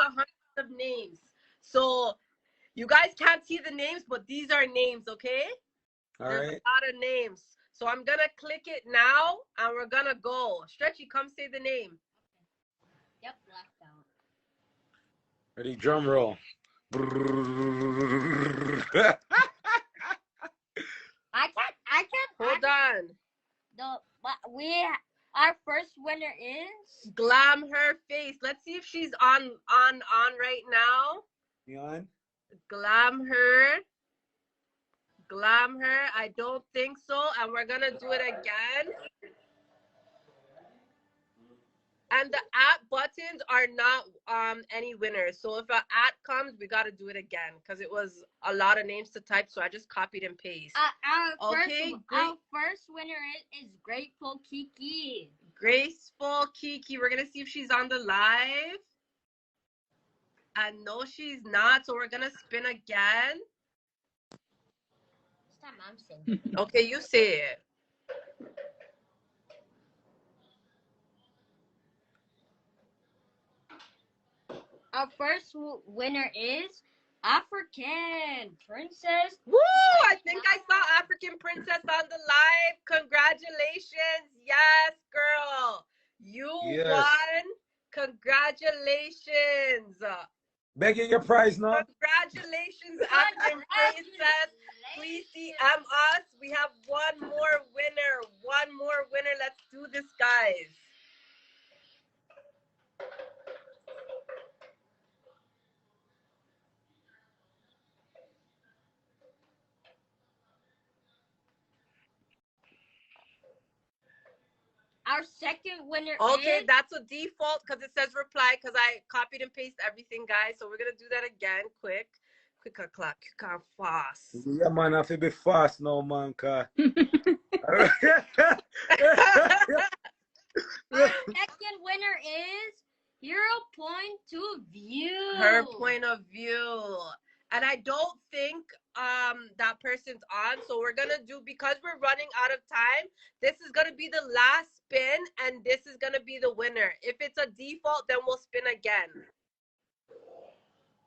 of names. So you guys can't see the names, but these are names, okay? There's a lot of names. So I'm going to click it now, and we're going to go. Stretchy, come say the name. Yep, blacked out. Ready, drum roll. I can't. Hold on. Our first winner is Glam Her Face. Let's see if she's on right now. You on? Glam Her. I don't think so, and we're gonna do it again. And the at buttons are not any winners. So if an at comes, we gotta do it again because it was a lot of names to type. So I just copied and pasted. Our first winner is Grateful Kiki. Graceful Kiki. We're gonna see if she's on the live. And no, she's not. So we're gonna spin again. This time I'm saying. Okay, you say it. Our first winner is African Princess. Woo! I think I saw African Princess on the live. Congratulations. Yes, girl. You won. Congratulations. Begging your prize now. Congratulations, African Princess. Please DM us. We have one more winner. One more winner. Let's do this, guys. Our second winner is... that's a default because it says reply because I copied and pasted everything, guys. So we're going to do that again. Quick clock. Fast. Yeah, man, I have to be fast now, man. Our second winner is Her Point of View. Her Point of View. And I don't think that person's on. So we're going to do, because we're running out of time, this is going to be the last spin, and this is going to be the winner. If it's a default, then we'll spin again.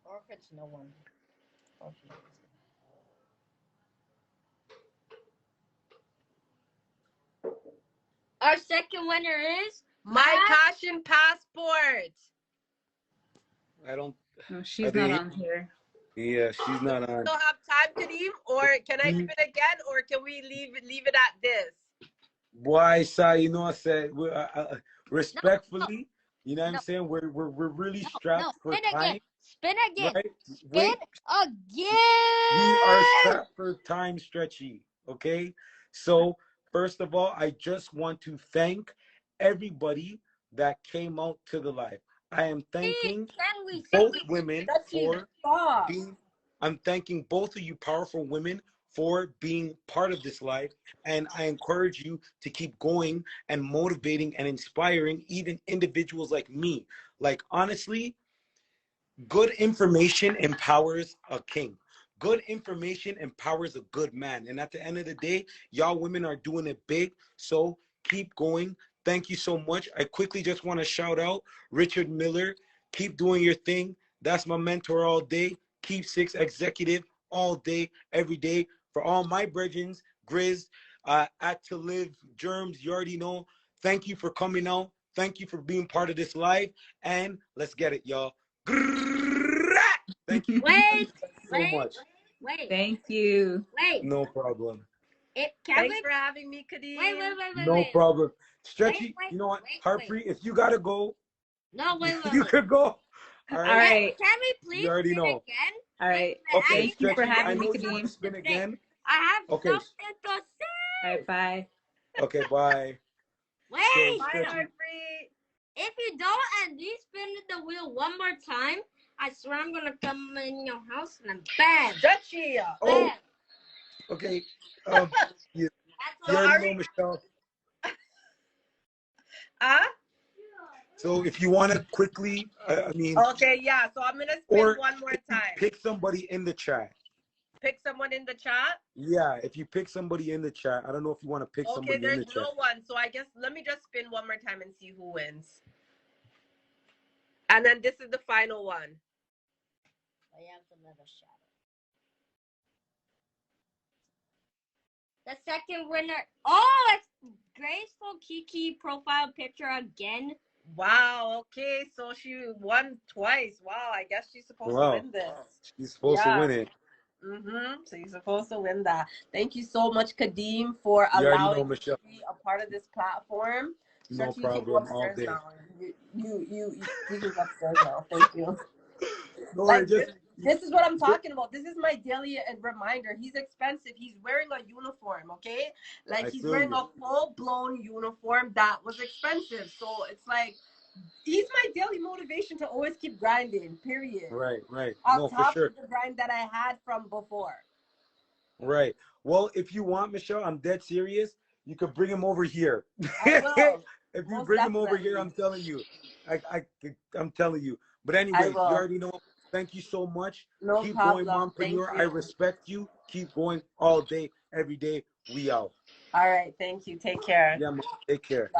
Or if it's no one. Our second winner is My Passion Passport. I don't... No, she's not on here. Yeah, she's not on. Still have time, Kadeem? Or can I spin again? Or can we leave it at this? Boy, Sai, you know I said, respectfully, you know what I'm saying? We're really strapped for time. Spin again. Right? Spin again. We are strapped for time, Stretchy. Okay? So, first of all, I just want to thank everybody that came out to the live. I am thanking both women for being, I'm thanking both of you powerful women for being part of this live. And I encourage you to keep going and motivating and inspiring even individuals like me. Like, honestly, good information empowers a king. Good information empowers a good man. And at the end of the day, y'all women are doing it big. So keep going. Thank you so much. I quickly just want to shout out Richard Miller. Keep doing your thing. That's my mentor all day. Keep Six Executive all day, every day. For all my brethrens, Grizz, at To Live, Germs, you already know. Thank you for coming out. Thank you for being part of this live. And let's get it, y'all. Thank you Wait. so much. Wait. Thank you. Wait. No problem. Thanks for having me, Kadeem. Wait. No problem. Stretchy, Wait, you know what? wait. Harpreet, if you gotta go, No, wait. you could go. All All right. right. Can we please You already spin know. again? All right. Okay, Thank you for Stretchy, I having me, know you want to Kadeem. spin again. I have Okay. something to say. All right. Bye. Okay, bye. Wait. So, Bye, Stretchy, Harpreet. If you don't at least spin the wheel one more time, I swear I'm gonna come in your house and bam. Stretchy. oh, Bam. okay. You, That's you all. already know, Michelle. Huh? So if you want to quickly, I mean, Okay, yeah. So I'm gonna spin or one more if you time. pick somebody in the chat. Pick someone in the chat. Yeah, if you pick somebody in the chat, I don't know if you want to pick Okay, somebody in there's the chat. no one. So I guess let me just spin one more time and see who wins. And then this is the final one. I have another shadow. The second winner. Oh, it's Graceful Kiki profile picture again. Wow. Okay, so she won twice. Wow. I guess she's supposed to win this. She's supposed to win it. So you're supposed to win that. Thank you so much, Kadeem, for You already know, allowing me Michelle. to be a part of this platform. No Stretchy, you can go problem. All upstairs day. now. You can go upstairs now. Thank you. No, Like just this is what I'm talking about. This is my daily reminder. He's expensive. He's wearing a uniform, okay? Like I he's feel wearing you. a full-blown uniform that was expensive. So it's like he's my daily motivation to always keep grinding, period. Right. On No, for top sure. of the grind that I had from before. Right. Well, if you want, Michelle, I'm dead serious. You could bring him over here. I will. If you Most bring him over here, definitely. I'm telling you. I'm telling you. But I anyways, you will. already know. Thank you so much. No Keep problem. going, Thank mompreneur. you. I respect you. Keep going all day, every day. We out. All right. Thank you. Take care. Yeah, man. Take care.